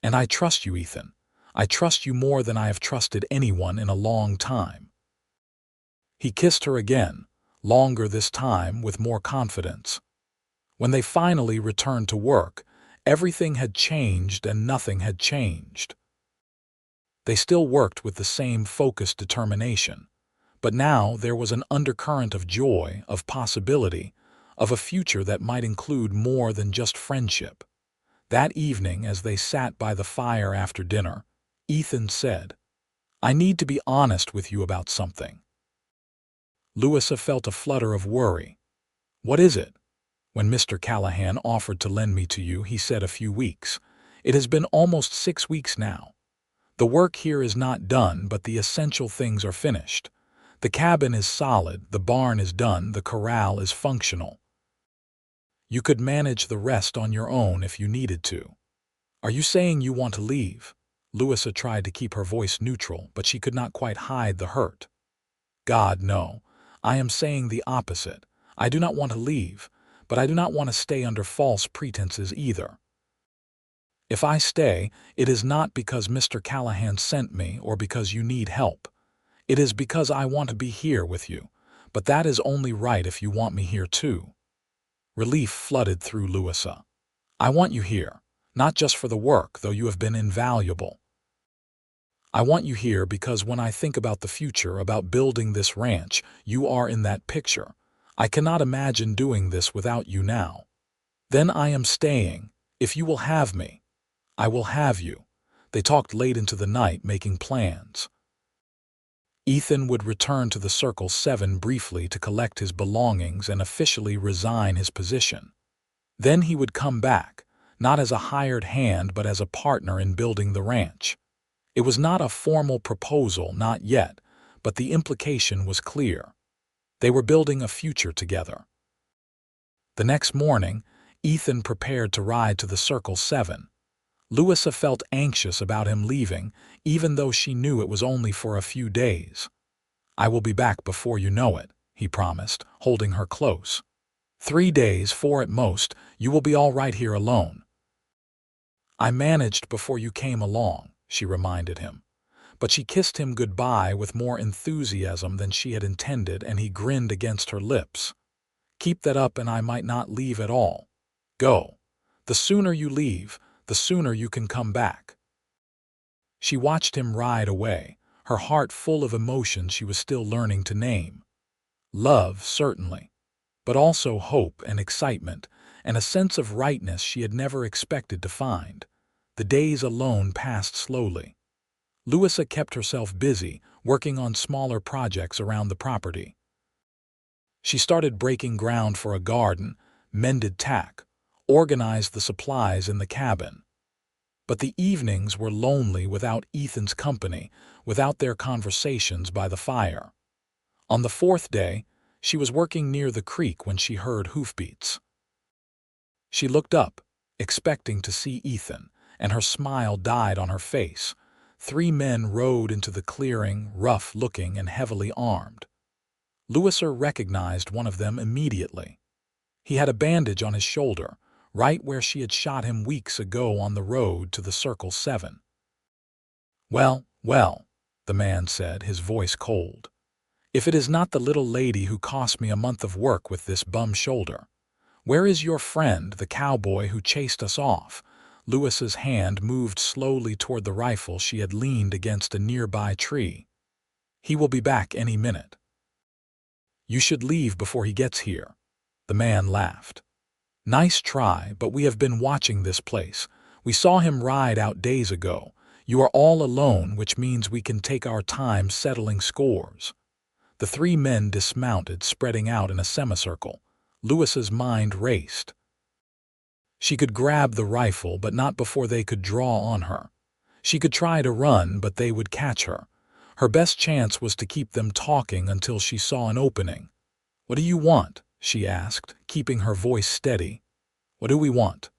And I trust you, Ethan. I trust you more than I have trusted anyone in a long time." He kissed her again, longer this time, with more confidence. When they finally returned to work, everything had changed and nothing had changed. They still worked with the same focused determination, but now there was an undercurrent of joy, of possibility, of a future that might include more than just friendship. That evening, as they sat by the fire after dinner, Ethan said, "I need to be honest with you about something." Louisa felt a flutter of worry. "What is it?" "When Mr. Callahan offered to lend me to you, he said a few weeks. It has been almost 6 weeks now. The work here is not done, but the essential things are finished. The cabin is solid, the barn is done, the corral is functional. You could manage the rest on your own if you needed to. Are you saying you want to leave?" Louisa tried to keep her voice neutral, but she could not quite hide the hurt. "God, no. I am saying the opposite. I do not want to leave, but I do not want to stay under false pretenses either. If I stay, it is not because Mr. Callahan sent me or because you need help. It is because I want to be here with you, but that is only right if you want me here too." Relief flooded through Louisa. "I want you here, not just for the work, though you have been invaluable. I want you here because when I think about the future, about building this ranch, you are in that picture. I cannot imagine doing this without you now. Then I am staying. If you will have me, I will have you." They talked late into the night, making plans. Ethan would return to the Circle 7 briefly to collect his belongings and officially resign his position. Then he would come back, not as a hired hand but as a partner in building the ranch. It was not a formal proposal, not yet, but the implication was clear. They were building a future together. The next morning, Ethan prepared to ride to the Circle 7. Louisa felt anxious about him leaving, even though she knew it was only for a few days. "I will be back before you know it," he promised, holding her close. 3 days, 4 at most, you will be all right here alone." "I managed before you came along," she reminded him. But she kissed him goodbye with more enthusiasm than she had intended, and he grinned against her lips. "Keep that up and I might not leave at all. Go. The sooner you leave, the sooner you can come back." She watched him ride away, her heart full of emotions she was still learning to name. Love, certainly, but also hope and excitement, and a sense of rightness she had never expected to find. The days alone passed slowly. Louisa kept herself busy, working on smaller projects around the property. She started breaking ground for a garden, mended tack, organized the supplies in the cabin. But the evenings were lonely without Ethan's company, without their conversations by the fire. On the 4th day, she was working near the creek when she heard hoofbeats. She looked up, expecting to see Ethan, and her smile died on her face. 3 men rode into the clearing, rough-looking and heavily armed. Louisa recognized one of them immediately. He had a bandage on his shoulder, right where she had shot him weeks ago on the road to the Circle 7. "Well, well," the man said, his voice cold. "If it is not the little lady who cost me a month of work with this bum shoulder. Where is your friend, the cowboy who chased us off?" Louisa's hand moved slowly toward the rifle she had leaned against a nearby tree. He will be back any minute. You should leave before he gets here. The man laughed. Nice try, but we have been watching this place. We saw him ride out days ago. You are all alone, which means we can take our time settling scores. The three men dismounted, spreading out in a semicircle. Louisa's mind raced. She could grab the rifle, but not before they could draw on her. She could try to run, but they would catch her. Her best chance was to keep them talking until she saw an opening. "What do you want?" she asked, keeping her voice steady. "What do we want?"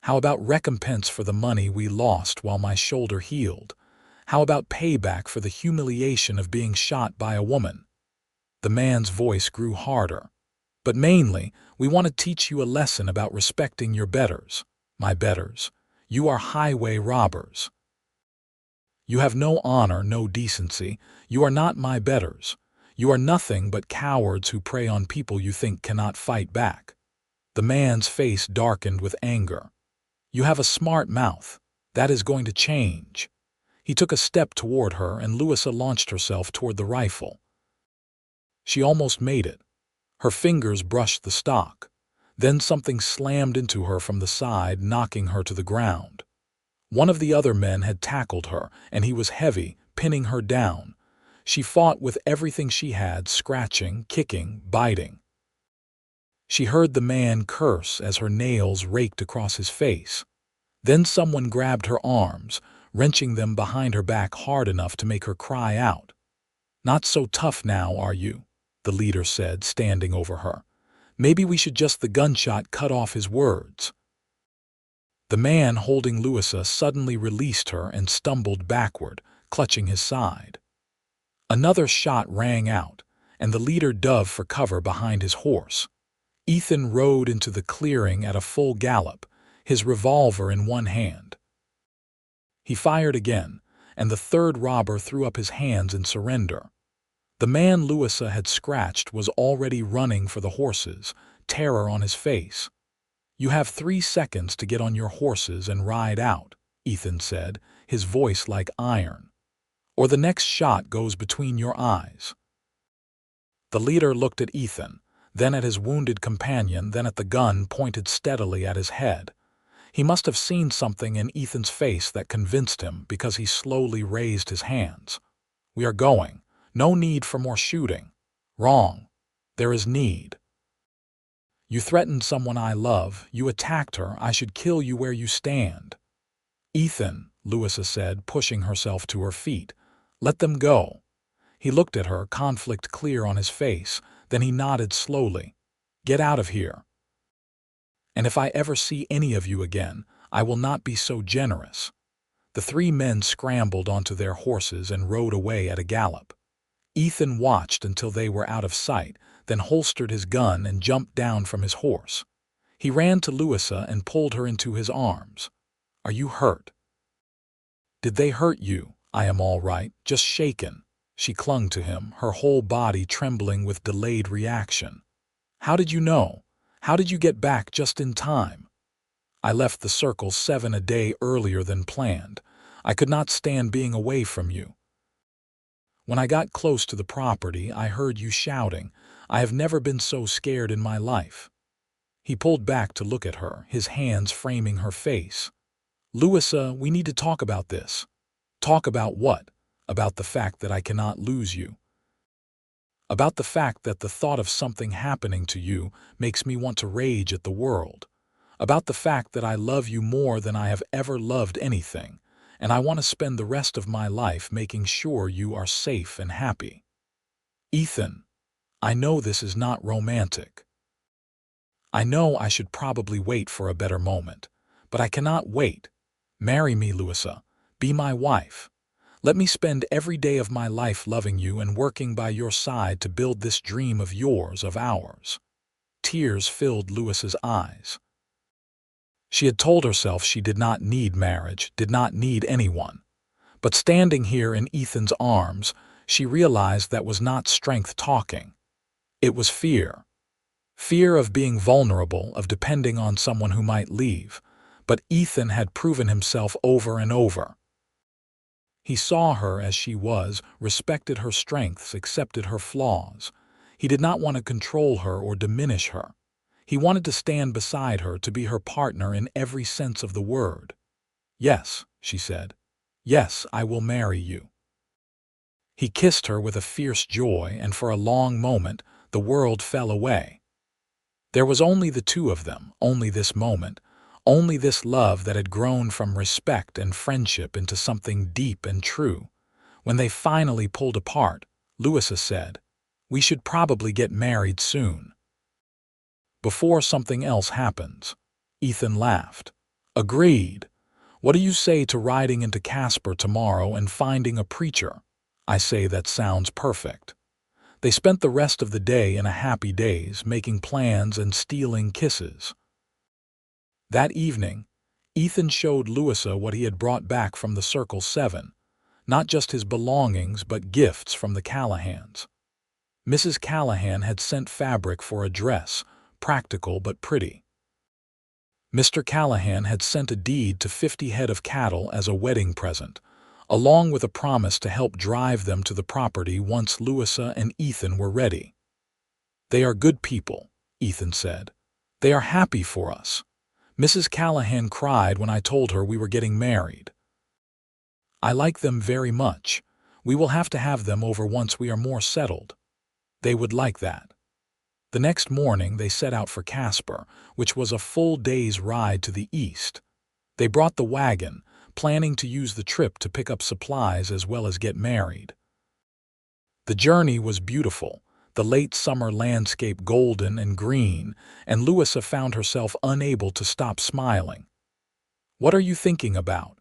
"How about recompense for the money we lost while my shoulder healed? How about payback for the humiliation of being shot by a woman?" The man's voice grew harder. "But mainly, we want to teach you a lesson about respecting your betters. My betters. You are highway robbers. You have no honor, no decency. You are not my betters. You are nothing but cowards who prey on people you think cannot fight back." The man's face darkened with anger. "You have a smart mouth. That is going to change." He took a step toward her, and Louisa launched herself toward the rifle. She almost made it. Her fingers brushed the stock. Then something slammed into her from the side, knocking her to the ground. One of the other men had tackled her, and he was heavy, pinning her down. She fought with everything she had, scratching, kicking, biting. She heard the man curse as her nails raked across his face. Then someone grabbed her arms, wrenching them behind her back hard enough to make her cry out. "Not so tough now, are you?" the leader said, standing over her. "Maybe we should just..." The gunshot cut off his words. The man holding Louisa suddenly released her and stumbled backward, clutching his side. Another shot rang out, and the leader dove for cover behind his horse. Ethan rode into the clearing at a full gallop, his revolver in one hand. He fired again, and the third robber threw up his hands in surrender. The man Louisa had scratched was already running for the horses, terror on his face. "You have 3 seconds to get on your horses and ride out," Ethan said, his voice like iron. "Or the next shot goes between your eyes." The leader looked at Ethan, then at his wounded companion, then at the gun pointed steadily at his head. He must have seen something in Ethan's face that convinced him, because he slowly raised his hands. "We are going. No need for more shooting." "Wrong. There is need. You threatened someone I love. You attacked her. I should kill you where you stand." "Ethan," Louisa said, pushing herself to her feet, "let them go." He looked at her, conflict clear on his face, then he nodded slowly. "Get out of here. And if I ever see any of you again, I will not be so generous." The 3 men scrambled onto their horses and rode away at a gallop. Ethan watched until they were out of sight, then holstered his gun and jumped down from his horse. He ran to Louisa and pulled her into his arms. "Are you hurt?" "Did they hurt you?" "I am all right, just shaken." She clung to him, her whole body trembling with delayed reaction. "How did you know? How did you get back just in time?" "I left the circle 7 a day earlier than planned. I could not stand being away from you. When I got close to the property, I heard you shouting. I have never been so scared in my life." He pulled back to look at her, his hands framing her face. "Louisa, we need to talk about this." "Talk about what?" "About the fact that I cannot lose you. About the fact that the thought of something happening to you makes me want to rage at the world. About the fact that I love you more than I have ever loved anything, and I want to spend the rest of my life making sure you are safe and happy." "Ethan, I know this is not romantic. I know I should probably wait for a better moment, but I cannot wait. Marry me, Louisa. Be my wife. Let me spend every day of my life loving you and working by your side to build this dream of yours, of ours." Tears filled Louisa's eyes. She had told herself she did not need marriage, did not need anyone. But standing here in Ethan's arms, she realized that was not strength talking. It was fear. Fear of being vulnerable, of depending on someone who might leave. But Ethan had proven himself over and over. He saw her as she was, respected her strengths, accepted her flaws. He did not want to control her or diminish her. He wanted to stand beside her, to be her partner in every sense of the word. "Yes," she said. "Yes, I will marry you." He kissed her with a fierce joy, and for a long moment the world fell away. There was only the two of them, only this moment, only this love that had grown from respect and friendship into something deep and true. When they finally pulled apart, Louisa said, "We should probably get married soon." "Before something else happens." Ethan laughed. "Agreed. What do you say to riding into Casper tomorrow and finding a preacher?" "I say that sounds perfect." They spent the rest of the day in a happy daze, making plans and stealing kisses. That evening, Ethan showed Louisa what he had brought back from the Circle 7, not just his belongings but gifts from the Callahans. Mrs. Callahan had sent fabric for a dress, practical but pretty. Mr. Callahan had sent a deed to 50 head of cattle as a wedding present, along with a promise to help drive them to the property once Louisa and Ethan were ready. "They are good people," Ethan said. "They are happy for us. Mrs. Callahan cried when I told her we were getting married. I like them very much. We will have to have them over once we are more settled. They would like that." The next morning they set out for Casper, which was a full day's ride to the east. They brought the wagon, planning to use the trip to pick up supplies as well as get married. The journey was beautiful, the late summer landscape golden and green, and Louisa found herself unable to stop smiling. "What are you thinking about?"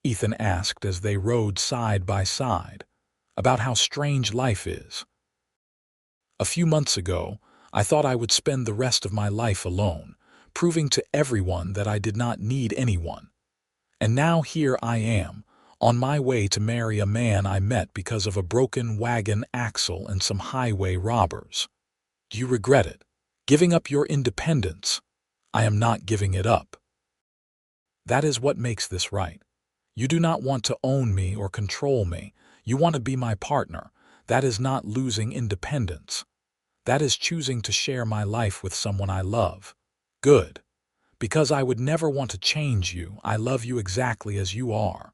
Ethan asked as they rode side by side. "About how strange life is. A few months ago, I thought I would spend the rest of my life alone, proving to everyone that I did not need anyone. And now here I am, on my way to marry a man I met because of a broken wagon axle and some highway robbers. Do you regret it? Giving up your independence?" "I am not giving it up. That is what makes this right. You do not want to own me or control me. You want to be my partner. That is not losing independence. That is choosing to share my life with someone I love." "Good. Because I would never want to change you. I love you exactly as you are."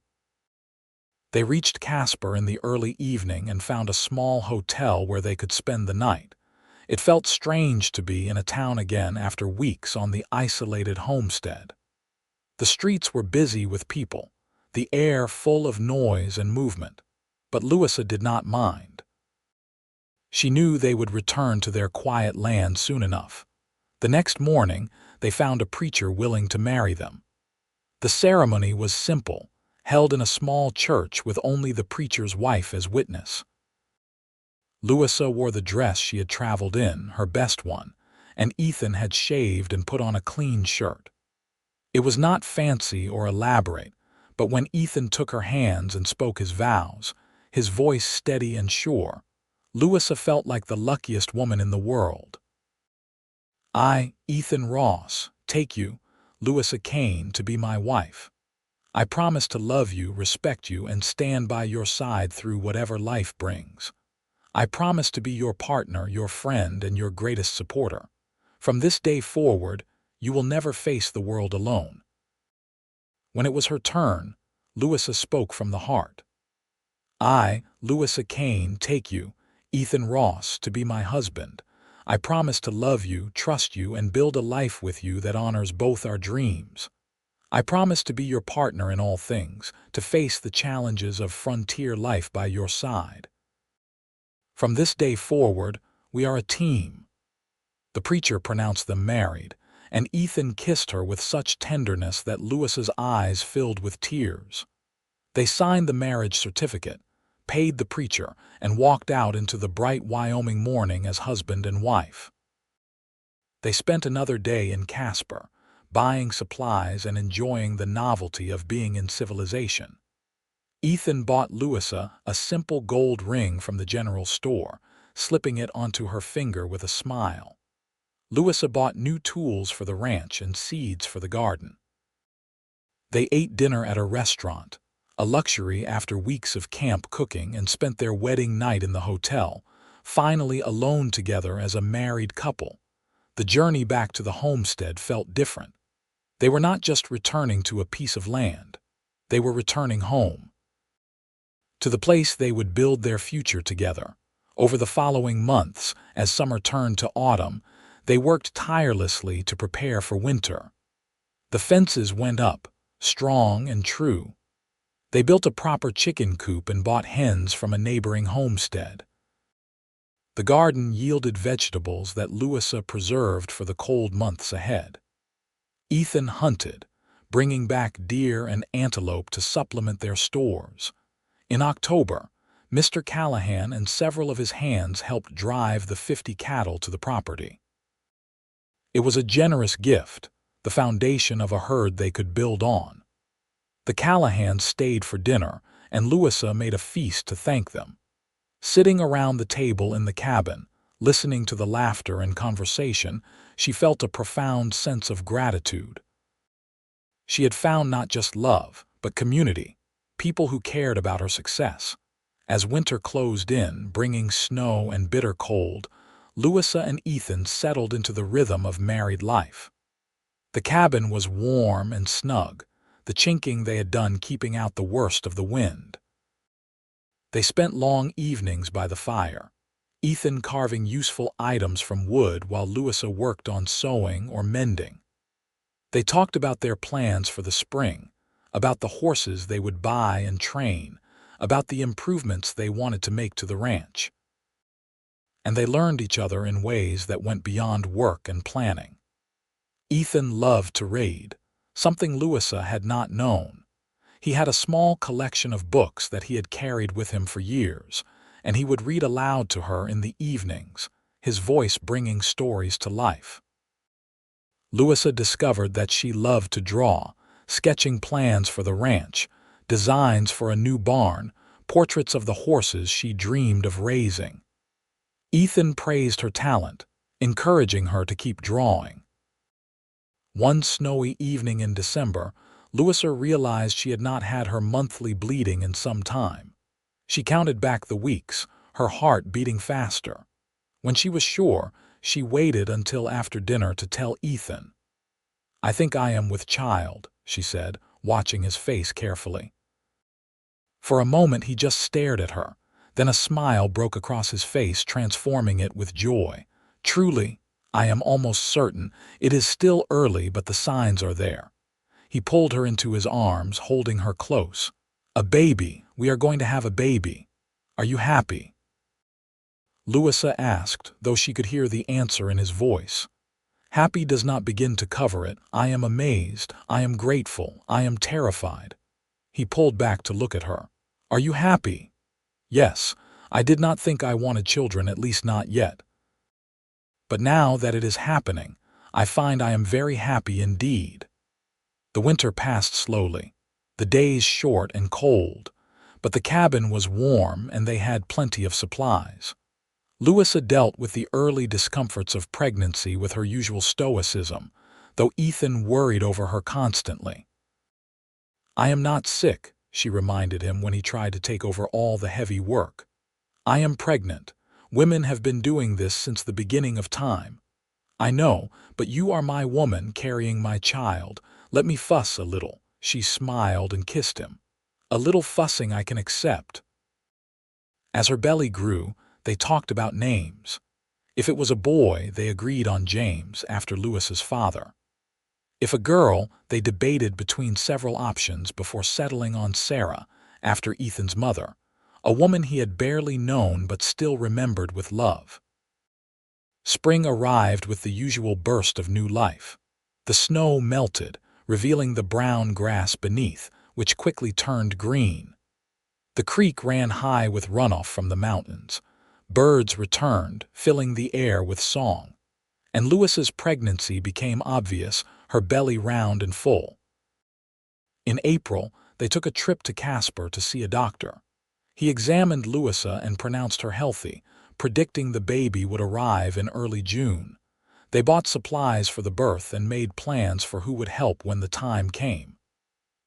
They reached Casper in the early evening and found a small hotel where they could spend the night. It felt strange to be in a town again after weeks on the isolated homestead. The streets were busy with people, the air full of noise and movement, but Louisa did not mind. She knew they would return to their quiet land soon enough. The next morning, they found a preacher willing to marry them. The ceremony was simple, held in a small church with only the preacher's wife as witness. Louisa wore the dress she had traveled in, her best one, and Ethan had shaved and put on a clean shirt. It was not fancy or elaborate, but when Ethan took her hands and spoke his vows, his voice steady and sure, Louisa felt like the luckiest woman in the world. "I, Ethan Ross, take you, Louisa Kane, to be my wife. I promise to love you, respect you, and stand by your side through whatever life brings. I promise to be your partner, your friend, and your greatest supporter. From this day forward, you will never face the world alone." When it was her turn, Louisa spoke from the heart. "I, Louisa Kane, take you, Ethan Ross, to be my husband. I promise to love you, trust you, and build a life with you that honors both our dreams. I promise to be your partner in all things, to face the challenges of frontier life by your side. From this day forward, we are a team." The preacher pronounced them married, and Ethan kissed her with such tenderness that Louisa's eyes filled with tears. They signed the marriage certificate, paid the preacher, and walked out into the bright Wyoming morning as husband and wife. They spent another day in Casper, buying supplies and enjoying the novelty of being in civilization. Ethan bought Louisa a simple gold ring from the general store, slipping it onto her finger with a smile. Louisa bought new tools for the ranch and seeds for the garden. They ate dinner at a restaurant, a luxury after weeks of camp cooking, and spent their wedding night in the hotel, finally alone together as a married couple. The journey back to the homestead felt different. They were not just returning to a piece of land. They were returning home, to the place they would build their future together. Over the following months, as summer turned to autumn, they worked tirelessly to prepare for winter. The fences went up, strong and true. They built a proper chicken coop and bought hens from a neighboring homestead. The garden yielded vegetables that Louisa preserved for the cold months ahead. Ethan hunted, bringing back deer and antelope to supplement their stores. In October, Mr. Callahan and several of his hands helped drive the 50 cattle to the property. It was a generous gift, the foundation of a herd they could build on. The Callahans stayed for dinner, and Louisa made a feast to thank them. Sitting around the table in the cabin, listening to the laughter and conversation, she felt a profound sense of gratitude. She had found not just love, but community, people who cared about her success. As winter closed in, bringing snow and bitter cold, Louisa and Ethan settled into the rhythm of married life. The cabin was warm and snug, the chinking they had done keeping out the worst of the wind. They spent long evenings by the fire, Ethan carving useful items from wood while Louisa worked on sewing or mending. They talked about their plans for the spring, about the horses they would buy and train, about the improvements they wanted to make to the ranch. And they learned each other in ways that went beyond work and planning. Ethan loved to read, something Louisa had not known. He had a small collection of books that he had carried with him for years, and he would read aloud to her in the evenings, his voice bringing stories to life. Louisa discovered that she loved to draw, sketching plans for the ranch, designs for a new barn, portraits of the horses she dreamed of raising. Ethan praised her talent, encouraging her to keep drawing. One snowy evening in December, Louisa realized she had not had her monthly bleeding in some time. She counted back the weeks, her heart beating faster. When she was sure, she waited until after dinner to tell Ethan. "I think I am with child," she said, watching his face carefully. For a moment he just stared at her, then a smile broke across his face, transforming it with joy. "Truly, I am almost certain. It is still early, but the signs are there." He pulled her into his arms, holding her close. "A baby. We are going to have a baby. Are you happy?" Louisa asked, though she could hear the answer in his voice. Happy does not begin to cover it. I am amazed. I am grateful. I am terrified. He pulled back to look at her. "Are you happy?" "Yes. I did not think I wanted children, at least not yet. But now that it is happening, I find I am very happy indeed." The winter passed slowly, the days short and cold, but the cabin was warm and they had plenty of supplies. Louisa dealt with the early discomforts of pregnancy with her usual stoicism, though Ethan worried over her constantly. "I am not sick," she reminded him when he tried to take over all the heavy work. "I am pregnant. Women have been doing this since the beginning of time. I know, but you are my woman carrying my child. Let me fuss a little." She smiled and kissed him. "A little fussing I can accept." As her belly grew, they talked about names. If it was a boy, they agreed on James, after Louisa's father. If a girl, they debated between several options before settling on Sarah, after Ethan's mother, a woman he had barely known but still remembered with love. Spring arrived with the usual burst of new life. The snow melted, revealing the brown grass beneath, which quickly turned green. The creek ran high with runoff from the mountains. Birds returned, filling the air with song. And Louisa's pregnancy became obvious, her belly round and full. In April, they took a trip to Casper to see a doctor. He examined Louisa and pronounced her healthy, predicting the baby would arrive in early June. They bought supplies for the birth and made plans for who would help when the time came.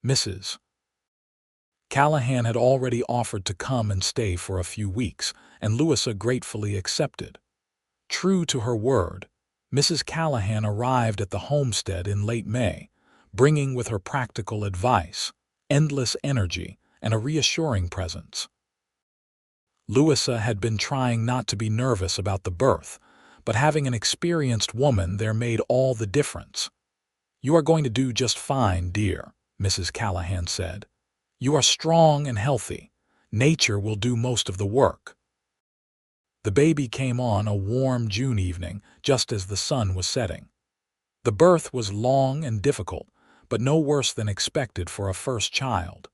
Mrs. Callahan had already offered to come and stay for a few weeks, and Louisa gratefully accepted. True to her word, Mrs. Callahan arrived at the homestead in late May, bringing with her practical advice, endless energy, and a reassuring presence. Louisa had been trying not to be nervous about the birth, but having an experienced woman there made all the difference. "You are going to do just fine, dear," Mrs. Callahan said. "You are strong and healthy. Nature will do most of the work." The baby came on a warm June evening, just as the sun was setting. The birth was long and difficult, but no worse than expected for a first child.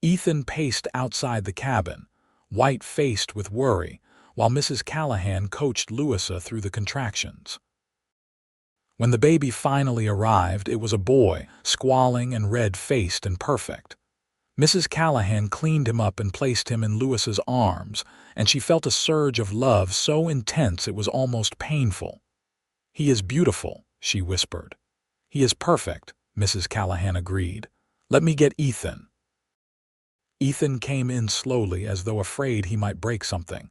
Ethan paced outside the cabin, white-faced with worry, while Mrs. Callahan coached Louisa through the contractions. When the baby finally arrived, it was a boy, squalling and red-faced and perfect. Mrs. Callahan cleaned him up and placed him in Louisa's arms, and she felt a surge of love so intense it was almost painful. "He is beautiful," she whispered. "He is perfect," Mrs. Callahan agreed. "Let me get Ethan." Ethan came in slowly as though afraid he might break something,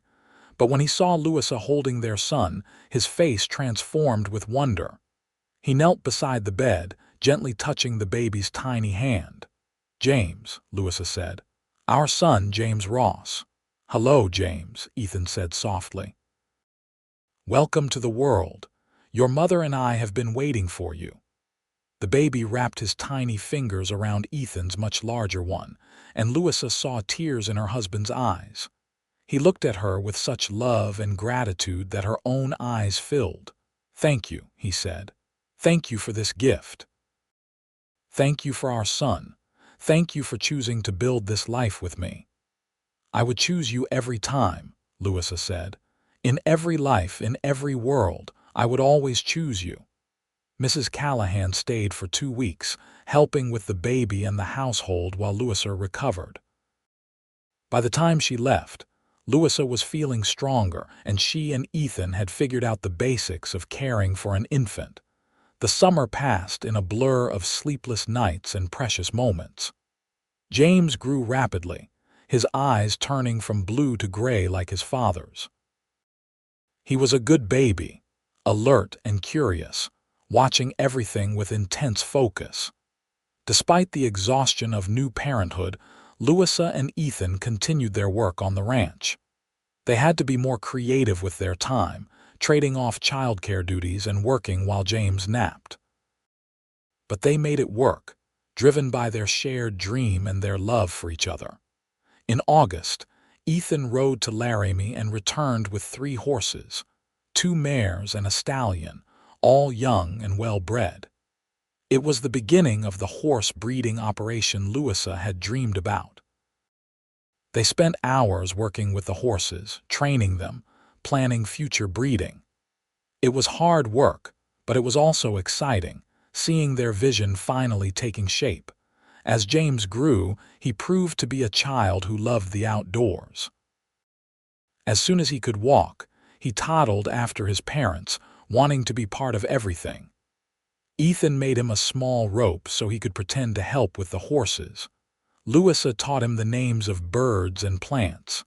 but when he saw Louisa holding their son, his face transformed with wonder. He knelt beside the bed, gently touching the baby's tiny hand. "James," Louisa said. "Our son, James Ross." "Hello, James," Ethan said softly. "Welcome to the world. Your mother and I have been waiting for you." The baby wrapped his tiny fingers around Ethan's much larger one, and Louisa saw tears in her husband's eyes. He looked at her with such love and gratitude that her own eyes filled. "Thank you," he said. "Thank you for this gift. Thank you for our son. Thank you for choosing to build this life with me." "I would choose you every time," Louisa said. "In every life, in every world, I would always choose you." Mrs. Callahan stayed for 2 weeks, helping with the baby and the household while Louisa recovered. By the time she left, Louisa was feeling stronger, and she and Ethan had figured out the basics of caring for an infant. The summer passed in a blur of sleepless nights and precious moments. James grew rapidly, his eyes turning from blue to gray like his father's. He was a good baby, alert and curious, watching everything with intense focus. Despite the exhaustion of new parenthood, Louisa and Ethan continued their work on the ranch. They had to be more creative with their time, trading off childcare duties and working while James napped. But they made it work, driven by their shared dream and their love for each other. In August, Ethan rode to Laramie and returned with 3 horses, 2 mares and a stallion, all young and well-bred. It was the beginning of the horse breeding operation Louisa had dreamed about. They spent hours working with the horses, training them, planning future breeding. It was hard work, but it was also exciting, seeing their vision finally taking shape. As James grew, he proved to be a child who loved the outdoors. As soon as he could walk, he toddled after his parents, wanting to be part of everything. Ethan made him a small rope so he could pretend to help with the horses. Louisa taught him the names of birds and plants.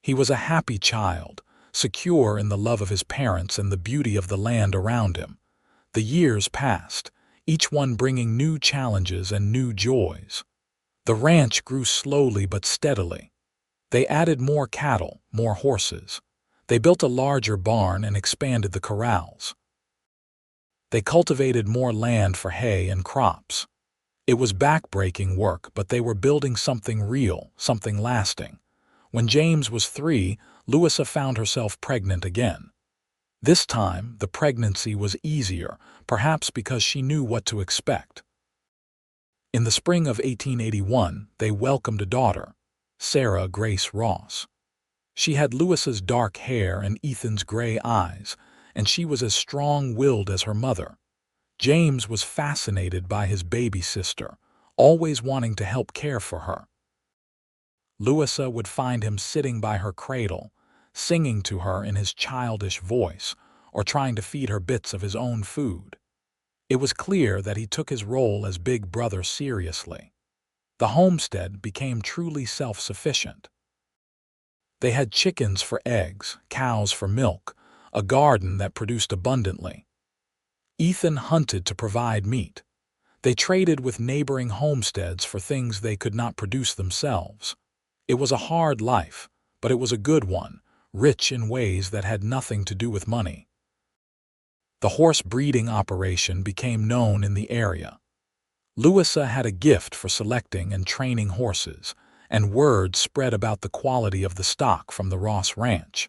He was a happy child, secure in the love of his parents and the beauty of the land around him. The years passed, each one bringing new challenges and new joys. The ranch grew slowly but steadily. They added more cattle, more horses. They built a larger barn and expanded the corrals. They cultivated more land for hay and crops. It was back-breaking work, but they were building something real, something lasting. When James was 3, Louisa found herself pregnant again. This time, the pregnancy was easier, perhaps because she knew what to expect. In the spring of 1881, they welcomed a daughter, Sarah Grace Ross. She had Louisa's dark hair and Ethan's gray eyes, and she was as strong-willed as her mother. James was fascinated by his baby sister, always wanting to help care for her. Louisa would find him sitting by her cradle, singing to her in his childish voice, or trying to feed her bits of his own food. It was clear that he took his role as big brother seriously. the homestead became truly self-sufficient. They had chickens for eggs, cows for milk, a garden that produced abundantly. Ethan hunted to provide meat. They traded with neighboring homesteads for things they could not produce themselves. It was a hard life, but it was a good one, rich in ways that had nothing to do with money. The horse breeding operation became known in the area. Louisa had a gift for selecting and training horses, and word spread about the quality of the stock from the Ross Ranch.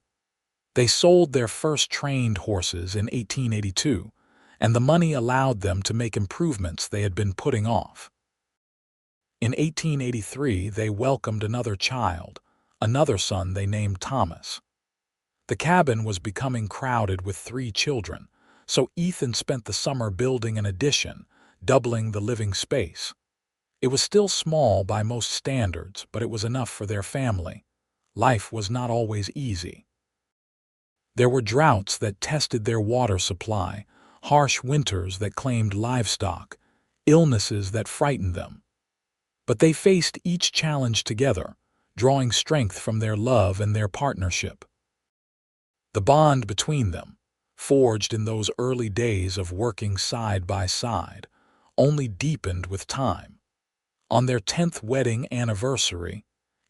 They sold their first trained horses in 1882, and the money allowed them to make improvements they had been putting off. In 1883, they welcomed another child, another son they named Thomas. The cabin was becoming crowded with 3 children, so Ethan spent the summer building an addition, doubling the living space. It was still small by most standards, but it was enough for their family. Life was not always easy. There were droughts that tested their water supply, harsh winters that claimed livestock, illnesses that frightened them. But they faced each challenge together, drawing strength from their love and their partnership. The bond between them, forged in those early days of working side by side, only deepened with time. On their 10th wedding anniversary,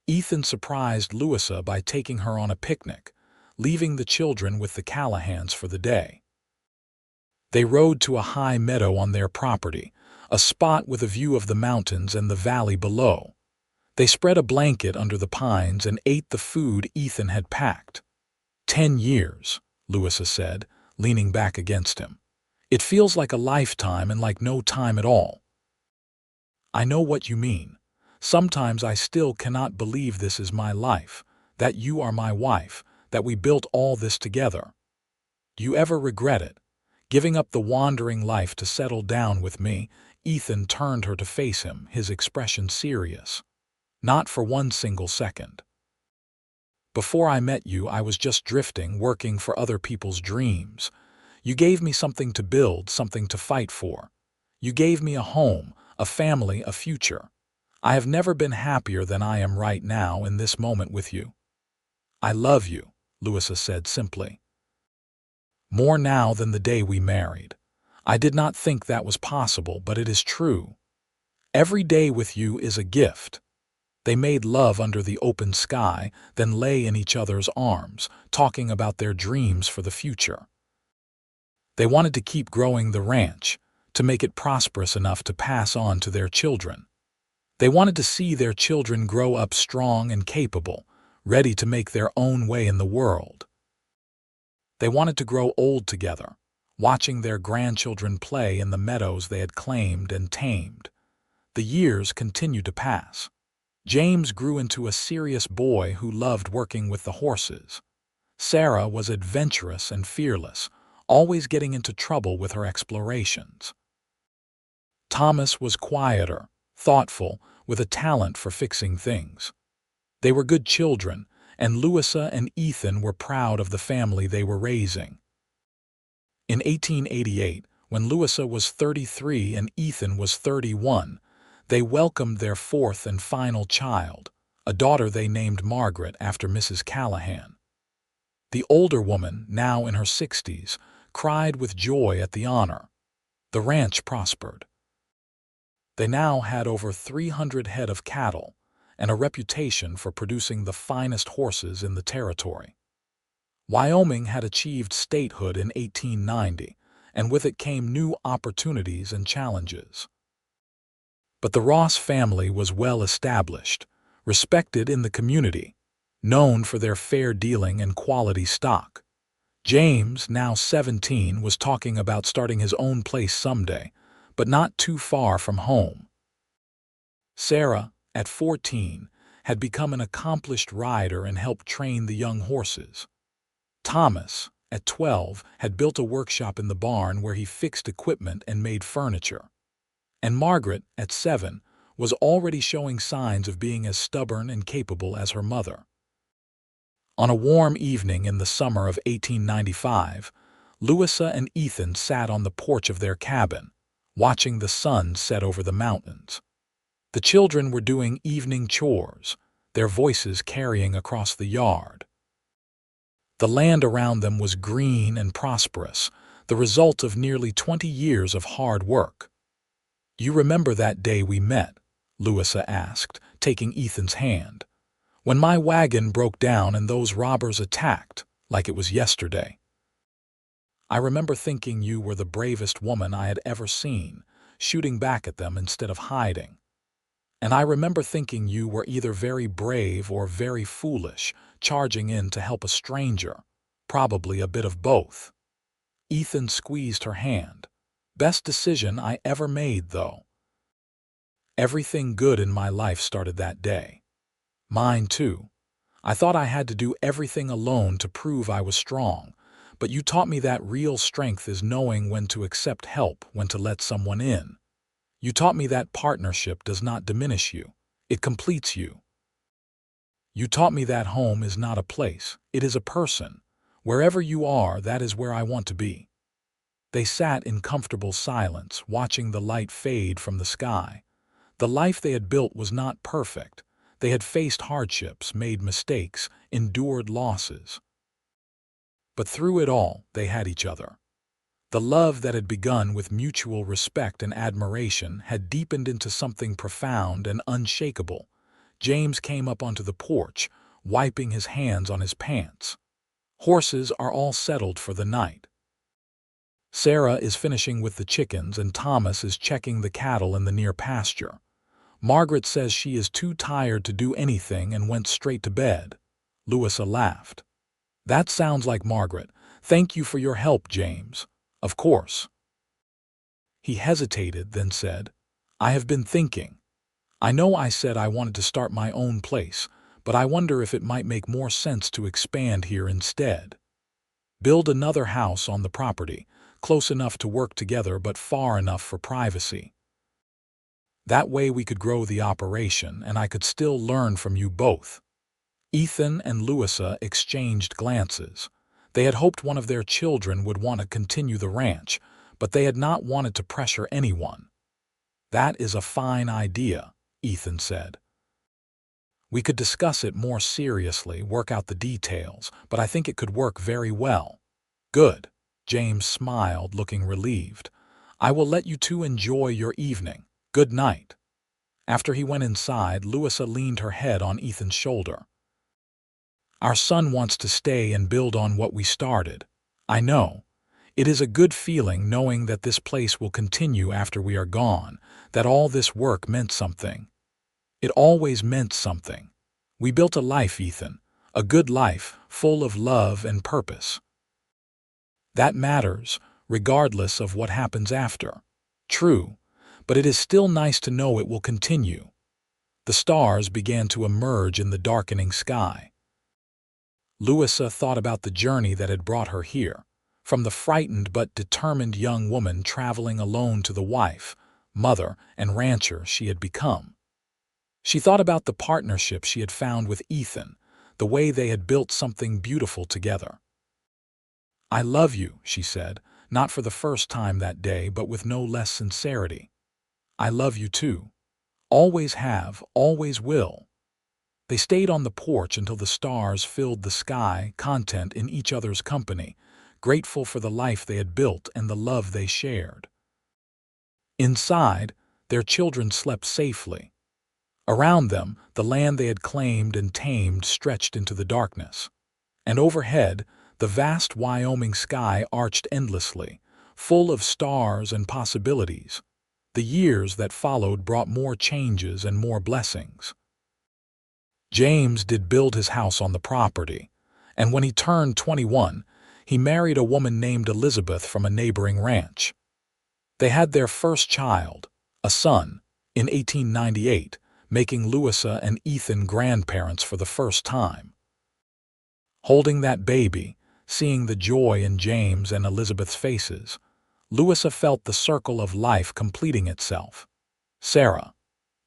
Ethan surprised Louisa by taking her on a picnic, leaving the children with the Callahans for the day. They rode to a high meadow on their property, a spot with a view of the mountains and the valley below. They spread a blanket under the pines and ate the food Ethan had packed. 10 years, Louisa said, leaning back against him. It feels like a lifetime and like no time at all. I know what you mean. Sometimes I still cannot believe this is my life, that you are my wife, that we built all this together. Do you ever regret it? Giving up the wandering life to settle down with me? Ethan turned her to face him, his expression serious. Not for one single second. Before I met you, I was just drifting, working for other people's dreams. You gave me something to build, something to fight for. You gave me a home, a family, a future. I have never been happier than I am right now in this moment with you. I love you, Louisa said simply. More now than the day we married. I did not think that was possible, but it is true. Every day with you is a gift. They made love under the open sky, then lay in each other's arms, talking about their dreams for the future. They wanted to keep growing the ranch, to make it prosperous enough to pass on to their children. They wanted to see their children grow up strong and capable, ready to make their own way in the world. They wanted to grow old together, watching their grandchildren play in the meadows they had claimed and tamed. The years continued to pass. James grew into a serious boy who loved working with the horses. Sarah was adventurous and fearless, always getting into trouble with her explorations. Thomas was quieter, thoughtful, with a talent for fixing things. They were good children, and Louisa and Ethan were proud of the family they were raising. In 1888, when Louisa was 33 and Ethan was 31, they welcomed their 4th and final child, a daughter they named Margaret after Mrs. Callahan. The older woman, now in her 60s, cried with joy at the honor. The ranch prospered. They now had over 300 head of cattle and a reputation for producing the finest horses in the territory. Wyoming had achieved statehood in 1890, and with it came new opportunities and challenges. But the Ross family was well established, respected in the community, known for their fair dealing and quality stock. James, now 17, was talking about starting his own place someday, but not too far from home. Sarah, at 14, had become an accomplished rider and helped train the young horses. Thomas, at 12, had built a workshop in the barn where he fixed equipment and made furniture. And Margaret, at 7, was already showing signs of being as stubborn and capable as her mother. On a warm evening in the summer of 1895, Louisa and Ethan sat on the porch of their cabin, watching the sun set over the mountains. The children were doing evening chores, their voices carrying across the yard. The land around them was green and prosperous, the result of nearly 20 years of hard work. "You remember that day we met?" Louisa asked, taking Ethan's hand. "When my wagon broke down and those robbers attacked, like it was yesterday. I remember thinking you were the bravest woman I had ever seen, shooting back at them instead of hiding. And I remember thinking you were either very brave or very foolish, charging in to help a stranger, probably a bit of both." Ethan squeezed her hand. "Best decision I ever made, though. Everything good in my life started that day. Mine, too. I thought I had to do everything alone to prove I was strong, but you taught me that real strength is knowing when to accept help, when to let someone in. You taught me that partnership does not diminish you, it completes you. You taught me that home is not a place, it is a person. Wherever you are, that is where I want to be." They sat in comfortable silence, watching the light fade from the sky. The life they had built was not perfect. They had faced hardships, made mistakes, endured losses. But through it all, they had each other. The love that had begun with mutual respect and admiration had deepened into something profound and unshakable. James came up onto the porch, wiping his hands on his pants. "Horses are all settled for the night. Sarah is finishing with the chickens and Thomas is checking the cattle in the near pasture. Margaret says she is too tired to do anything and went straight to bed." Louisa laughed. "That sounds like Margaret. Thank you for your help, James." "Of course." He hesitated, then said, "I have been thinking. I know I said I wanted to start my own place, but I wonder if it might make more sense to expand here instead. Build another house on the property, close enough to work together but far enough for privacy. That way we could grow the operation and I could still learn from you both." Ethan and Louisa exchanged glances. They had hoped one of their children would want to continue the ranch, but they had not wanted to pressure anyone. "That is a fine idea," Ethan said. "We could discuss it more seriously, work out the details, but I think it could work very well." "Good." James smiled, looking relieved. "I will let you two enjoy your evening. Good night." After he went inside, Louisa leaned her head on Ethan's shoulder. "Our son wants to stay and build on what we started. I know. It is a good feeling knowing that this place will continue after we are gone, that all this work meant something. It always meant something. We built a life, Ethan, a good life, full of love and purpose. That matters, regardless of what happens after." "True, but it is still nice to know it will continue." The stars began to emerge in the darkening sky. Louisa thought about the journey that had brought her here, from the frightened but determined young woman traveling alone to the wife, mother, and rancher she had become. She thought about the partnership she had found with Ethan, the way they had built something beautiful together. "I love you," she said, not for the first time that day, but with no less sincerity. "I love you too. Always have, always will." They stayed on the porch until the stars filled the sky, content in each other's company, grateful for the life they had built and the love they shared. Inside, their children slept safely. Around them, the land they had claimed and tamed stretched into the darkness. And overhead, the vast Wyoming sky arched endlessly, full of stars and possibilities. The years that followed brought more changes and more blessings. James did build his house on the property, and when he turned 21, he married a woman named Elizabeth from a neighboring ranch. They had their first child, a son, in 1898, making Louisa and Ethan grandparents for the first time. Holding that baby, seeing the joy in James and Elizabeth's faces, Louisa felt the circle of life completing itself. Sarah,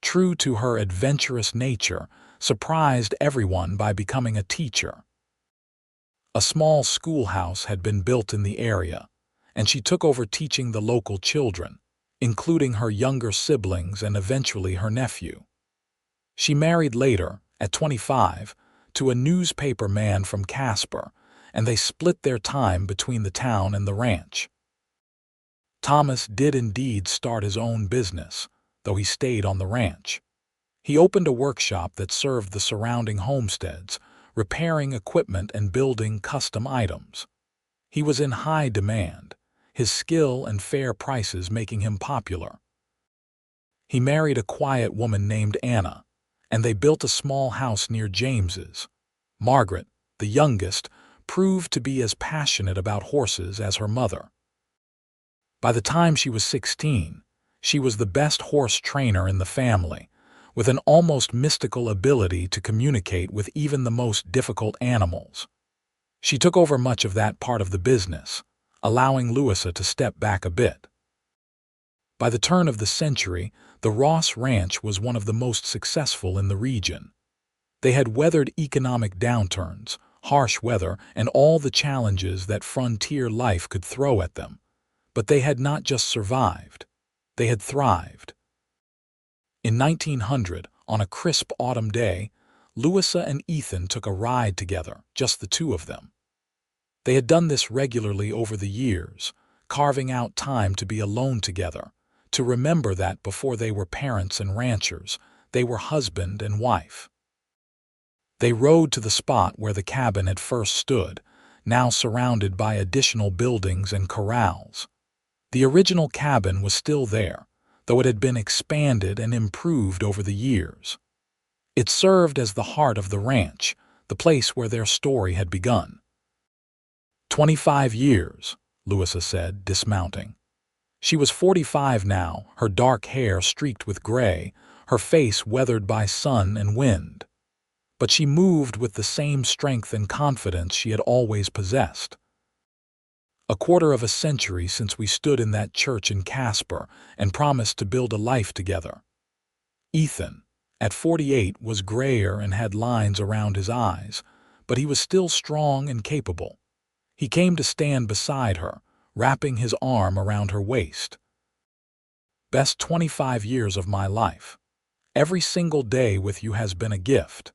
true to her adventurous nature, surprised everyone by becoming a teacher. A small schoolhouse had been built in the area, and she took over teaching the local children, including her younger siblings and eventually her nephew. She married later, at 25, to a newspaper man from Casper, and they split their time between the town and the ranch. Thomas did indeed start his own business, though he stayed on the ranch. He opened a workshop that served the surrounding homesteads, repairing equipment and building custom items. He was in high demand, his skill and fair prices making him popular. He married a quiet woman named Anna, and they built a small house near James's. Margaret, the youngest, proved to be as passionate about horses as her mother. By the time she was 16, she was the best horse trainer in the family, with an almost mystical ability to communicate with even the most difficult animals. She took over much of that part of the business, allowing Louisa to step back a bit. By the turn of the century, the Ross Ranch was one of the most successful in the region. They had weathered economic downturns, harsh weather, and all the challenges that frontier life could throw at them. But they had not just survived, they had thrived. In 1900, on a crisp autumn day, Louisa and Ethan took a ride together, just the two of them. They had done this regularly over the years, carving out time to be alone together, to remember that before they were parents and ranchers, they were husband and wife. They rode to the spot where the cabin had first stood, now surrounded by additional buildings and corrals. The original cabin was still there, though it had been expanded and improved over the years. It served as the heart of the ranch, the place where their story had begun. 25 years, Louisa said, dismounting. She was 45 now, her dark hair streaked with gray, her face weathered by sun and wind. But she moved with the same strength and confidence she had always possessed. A quarter of a century since we stood in that church in Casper and promised to build a life together. Ethan, at 48, was grayer and had lines around his eyes, but he was still strong and capable. He came to stand beside her, wrapping his arm around her waist. Best 25 years of my life. Every single day with you has been a gift,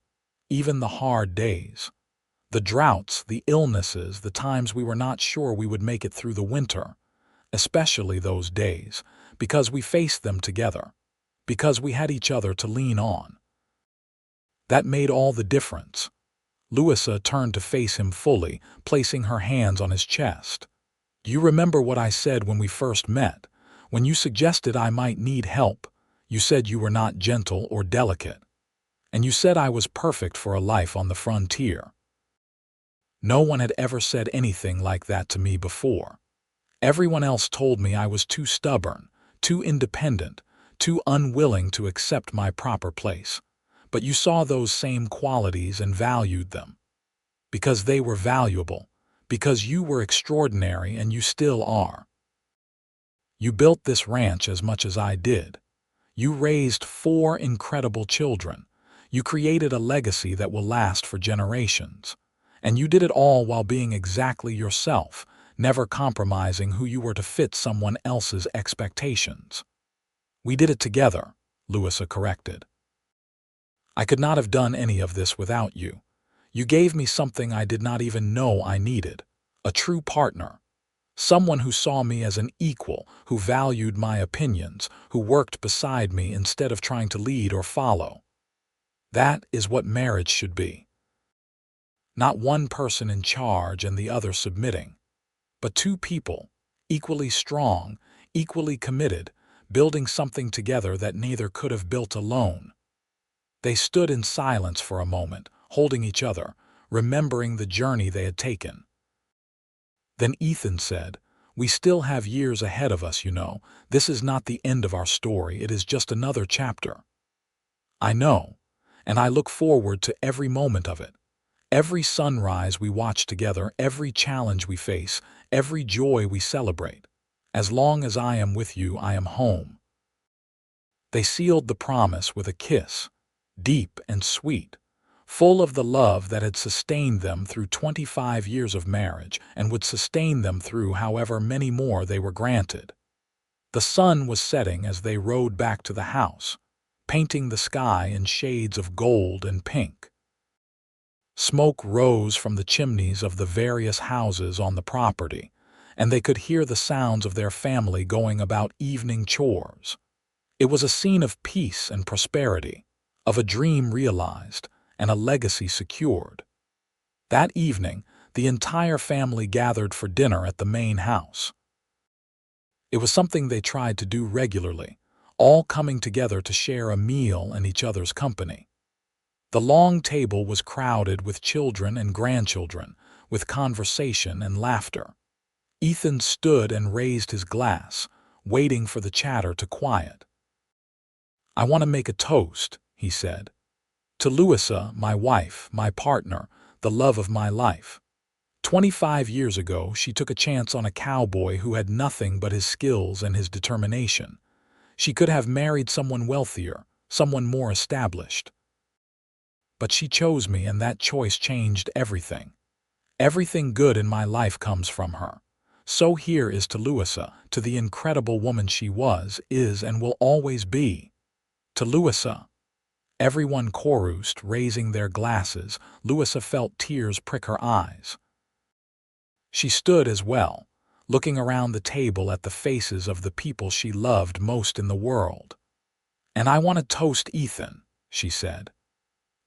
even the hard days. The droughts, the illnesses, the times we were not sure we would make it through the winter, especially those days, because we faced them together, because we had each other to lean on. That made all the difference. Louisa turned to face him fully, placing her hands on his chest. Do you remember what I said when we first met, when you suggested I might need help? You said you were not gentle or delicate, and you said I was perfect for a life on the frontier. No one had ever said anything like that to me before. Everyone else told me I was too stubborn, too independent, too unwilling to accept my proper place. But you saw those same qualities and valued them. Because they were valuable, because you were extraordinary and you still are. You built this ranch as much as I did. You raised 4 incredible children. You created a legacy that will last for generations. And you did it all while being exactly yourself, never compromising who you were to fit someone else's expectations. We did it together, Louisa corrected. I could not have done any of this without you. You gave me something I did not even know I needed, a true partner. Someone who saw me as an equal, who valued my opinions, who worked beside me instead of trying to lead or follow. That is what marriage should be. Not one person in charge and the other submitting, but 2 people, equally strong, equally committed, building something together that neither could have built alone. They stood in silence for a moment, holding each other, remembering the journey they had taken. Then Ethan said, "We still have years ahead of us, you know. This is not the end of our story, it is just another chapter." I know, and I look forward to every moment of it. Every sunrise we watch together, every challenge we face, every joy we celebrate. As long as I am with you, I am home. They sealed the promise with a kiss, deep and sweet, full of the love that had sustained them through 25 years of marriage and would sustain them through however many more they were granted. The sun was setting as they rode back to the house, painting the sky in shades of gold and pink. Smoke rose from the chimneys of the various houses on the property, and they could hear the sounds of their family going about evening chores. It was a scene of peace and prosperity, of a dream realized and a legacy secured. That evening, the entire family gathered for dinner at the main house. It was something they tried to do regularly, all coming together to share a meal and each other's company. The long table was crowded with children and grandchildren, with conversation and laughter. Ethan stood and raised his glass, waiting for the chatter to quiet. "I want to make a toast," he said. "To Louisa, my wife, my partner, the love of my life. 25 years ago, she took a chance on a cowboy who had nothing but his skills and his determination. She could have married someone wealthier, someone more established. But she chose me, and that choice changed everything. Everything good in my life comes from her. So here is to Louisa, to the incredible woman she was, is, and will always be. To Louisa." Everyone chorused, raising their glasses. Louisa felt tears prick her eyes. She stood as well, looking around the table at the faces of the people she loved most in the world. "And I want to toast Ethan," she said.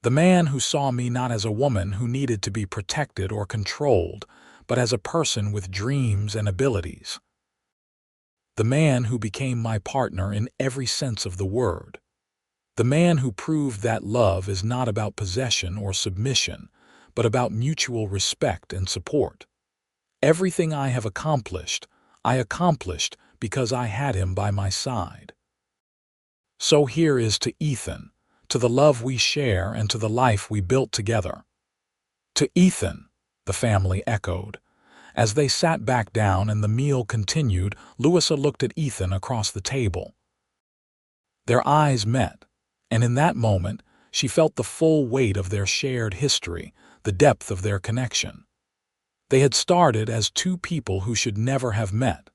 "The man who saw me not as a woman who needed to be protected or controlled, but as a person with dreams and abilities. The man who became my partner in every sense of the word. The man who proved that love is not about possession or submission, but about mutual respect and support. Everything I have accomplished, I accomplished because I had him by my side. So here is to Ethan, to the love we share and to the life we built together." "To Ethan," the family echoed. As they sat back down and the meal continued, Louisa looked at Ethan across the table. Their eyes met, and in that moment, she felt the full weight of their shared history, the depth of their connection. They had started as two people who should never have met,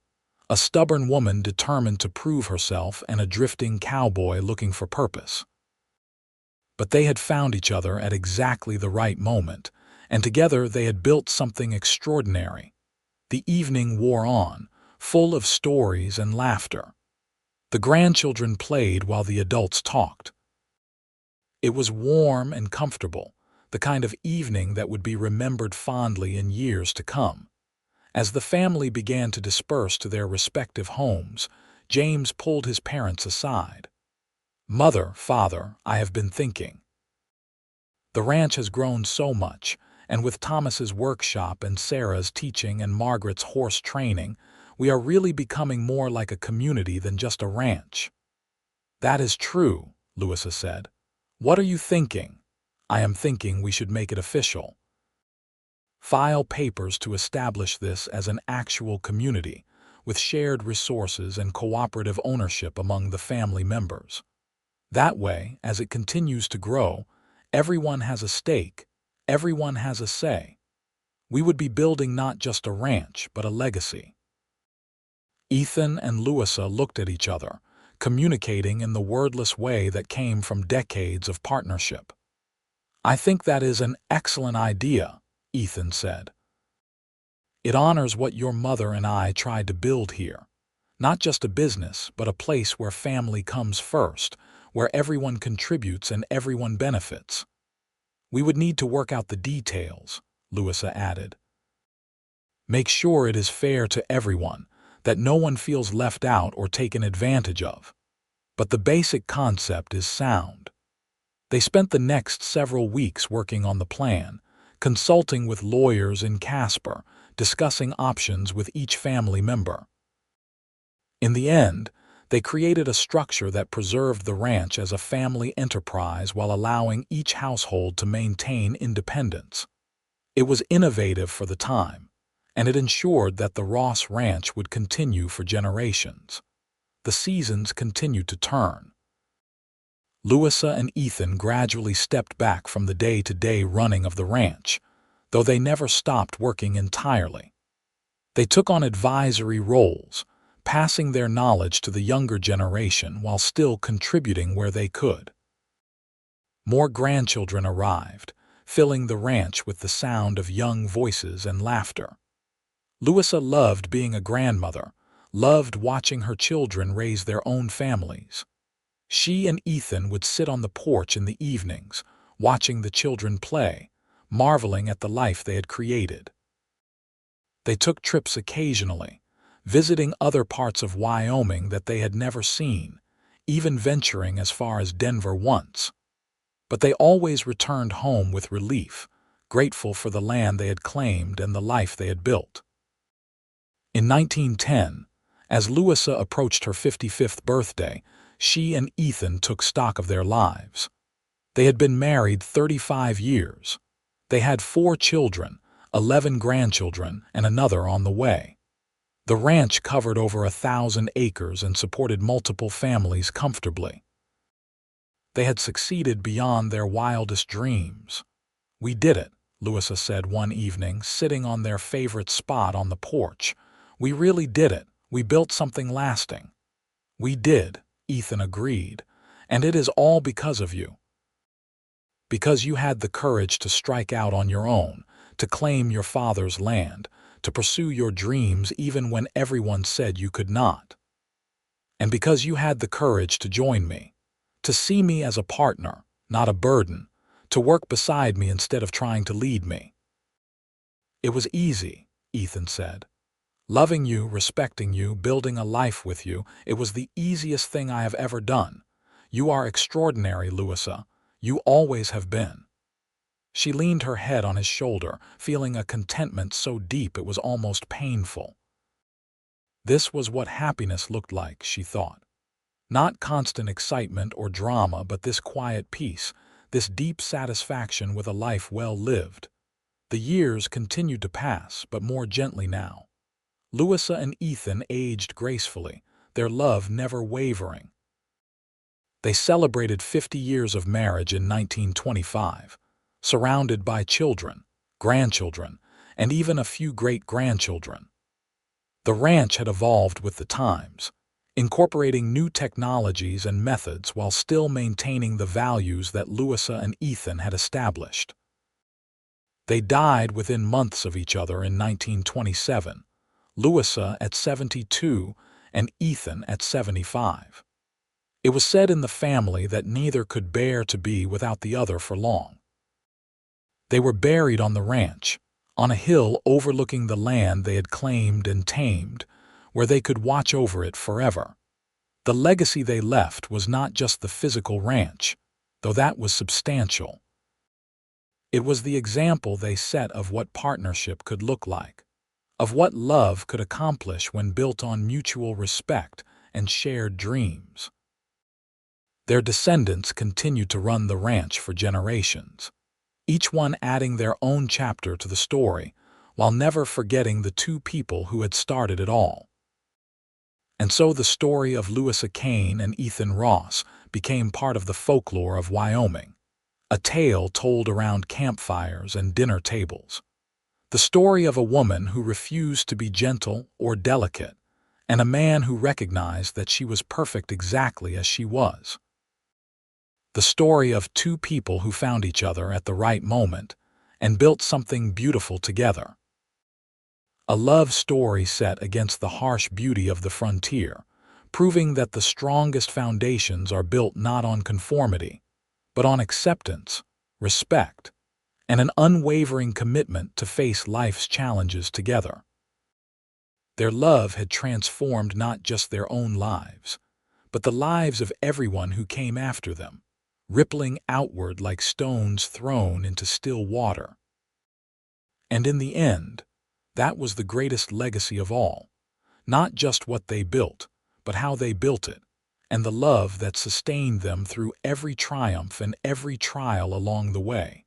a stubborn woman determined to prove herself and a drifting cowboy looking for purpose. But they had found each other at exactly the right moment, and together they had built something extraordinary. The evening wore on, full of stories and laughter. The grandchildren played while the adults talked. It was warm and comfortable, the kind of evening that would be remembered fondly in years to come. As the family began to disperse to their respective homes, James pulled his parents aside. "Mother, Father, I have been thinking. The ranch has grown so much, and with Thomas's workshop and Sarah's teaching and Margaret's horse training, we are really becoming more like a community than just a ranch." "That is true," Louisa said. "What are you thinking?" "I am thinking we should make it official. File papers to establish this as an actual community, with shared resources and cooperative ownership among the family members. That way, as it continues to grow, everyone has a stake, everyone has a say. We would be building not just a ranch, but a legacy." Ethan and Louisa looked at each other, communicating in the wordless way that came from decades of partnership. "I think that is an excellent idea," Ethan said. "It honors what your mother and I tried to build here. Not just a business, but a place where family comes first, where everyone contributes and everyone benefits. We would need to work out the details," Louisa added. "Make sure it is fair to everyone, that no one feels left out or taken advantage of. But the basic concept is sound." They spent the next several weeks working on the plan, consulting with lawyers in Casper, discussing options with each family member. In the end, they created a structure that preserved the ranch as a family enterprise while allowing each household to maintain independence. It was innovative for the time, and it ensured that the Ross Ranch would continue for generations. The seasons continued to turn. Louisa and Ethan gradually stepped back from the day-to-day running of the ranch, though they never stopped working entirely. They took on advisory roles, passing their knowledge to the younger generation while still contributing where they could. More grandchildren arrived, filling the ranch with the sound of young voices and laughter. Louisa loved being a grandmother, loved watching her children raise their own families. She and Ethan would sit on the porch in the evenings, watching the children play, marveling at the life they had created. They took trips occasionally, visiting other parts of Wyoming that they had never seen, even venturing as far as Denver once. But they always returned home with relief, grateful for the land they had claimed and the life they had built. In 1910, as Louisa approached her 55th birthday, she and Ethan took stock of their lives. They had been married 35 years. They had 4 children, 11 grandchildren, and another on the way. The ranch covered over 1,000 acres and supported multiple families comfortably. They had succeeded beyond their wildest dreams. "We did it," Louisa said one evening, sitting on their favorite spot on the porch. "We really did it. We built something lasting." "We did," Ethan agreed, "and it is all because of you. Because you had the courage to strike out on your own, to claim your father's land, to pursue your dreams even when everyone said you could not. And because you had the courage to join me, to see me as a partner, not a burden, to work beside me instead of trying to lead me." "It was easy," Ethan said. "Loving you, respecting you, building a life with you, it was the easiest thing I have ever done. You are extraordinary, Louisa. You always have been." She leaned her head on his shoulder, feeling a contentment so deep it was almost painful. This was what happiness looked like, she thought. Not constant excitement or drama, but this quiet peace, this deep satisfaction with a life well lived. The years continued to pass, but more gently now. Louisa and Ethan aged gracefully, their love never wavering. They celebrated 50 years of marriage in 1925, surrounded by children, grandchildren, and even a few great-grandchildren. The ranch had evolved with the times, incorporating new technologies and methods while still maintaining the values that Louisa and Ethan had established. They died within months of each other in 1927, Louisa at 72 and Ethan at 75. It was said in the family that neither could bear to be without the other for long. They were buried on the ranch, on a hill overlooking the land they had claimed and tamed, where they could watch over it forever. The legacy they left was not just the physical ranch, though that was substantial. It was the example they set of what partnership could look like, of what love could accomplish when built on mutual respect and shared dreams. Their descendants continued to run the ranch for generations, each one adding their own chapter to the story, while never forgetting the 2 people who had started it all. And so the story of Louisa Kane and Ethan Ross became part of the folklore of Wyoming, a tale told around campfires and dinner tables. The story of a woman who refused to be gentle or delicate, and a man who recognized that she was perfect exactly as she was. The story of 2 people who found each other at the right moment and built something beautiful together. A love story set against the harsh beauty of the frontier, proving that the strongest foundations are built not on conformity, but on acceptance, respect, and an unwavering commitment to face life's challenges together. Their love had transformed not just their own lives, but the lives of everyone who came after them, rippling outward like stones thrown into still water. And in the end, that was the greatest legacy of all, not just what they built, but how they built it, and the love that sustained them through every triumph and every trial along the way.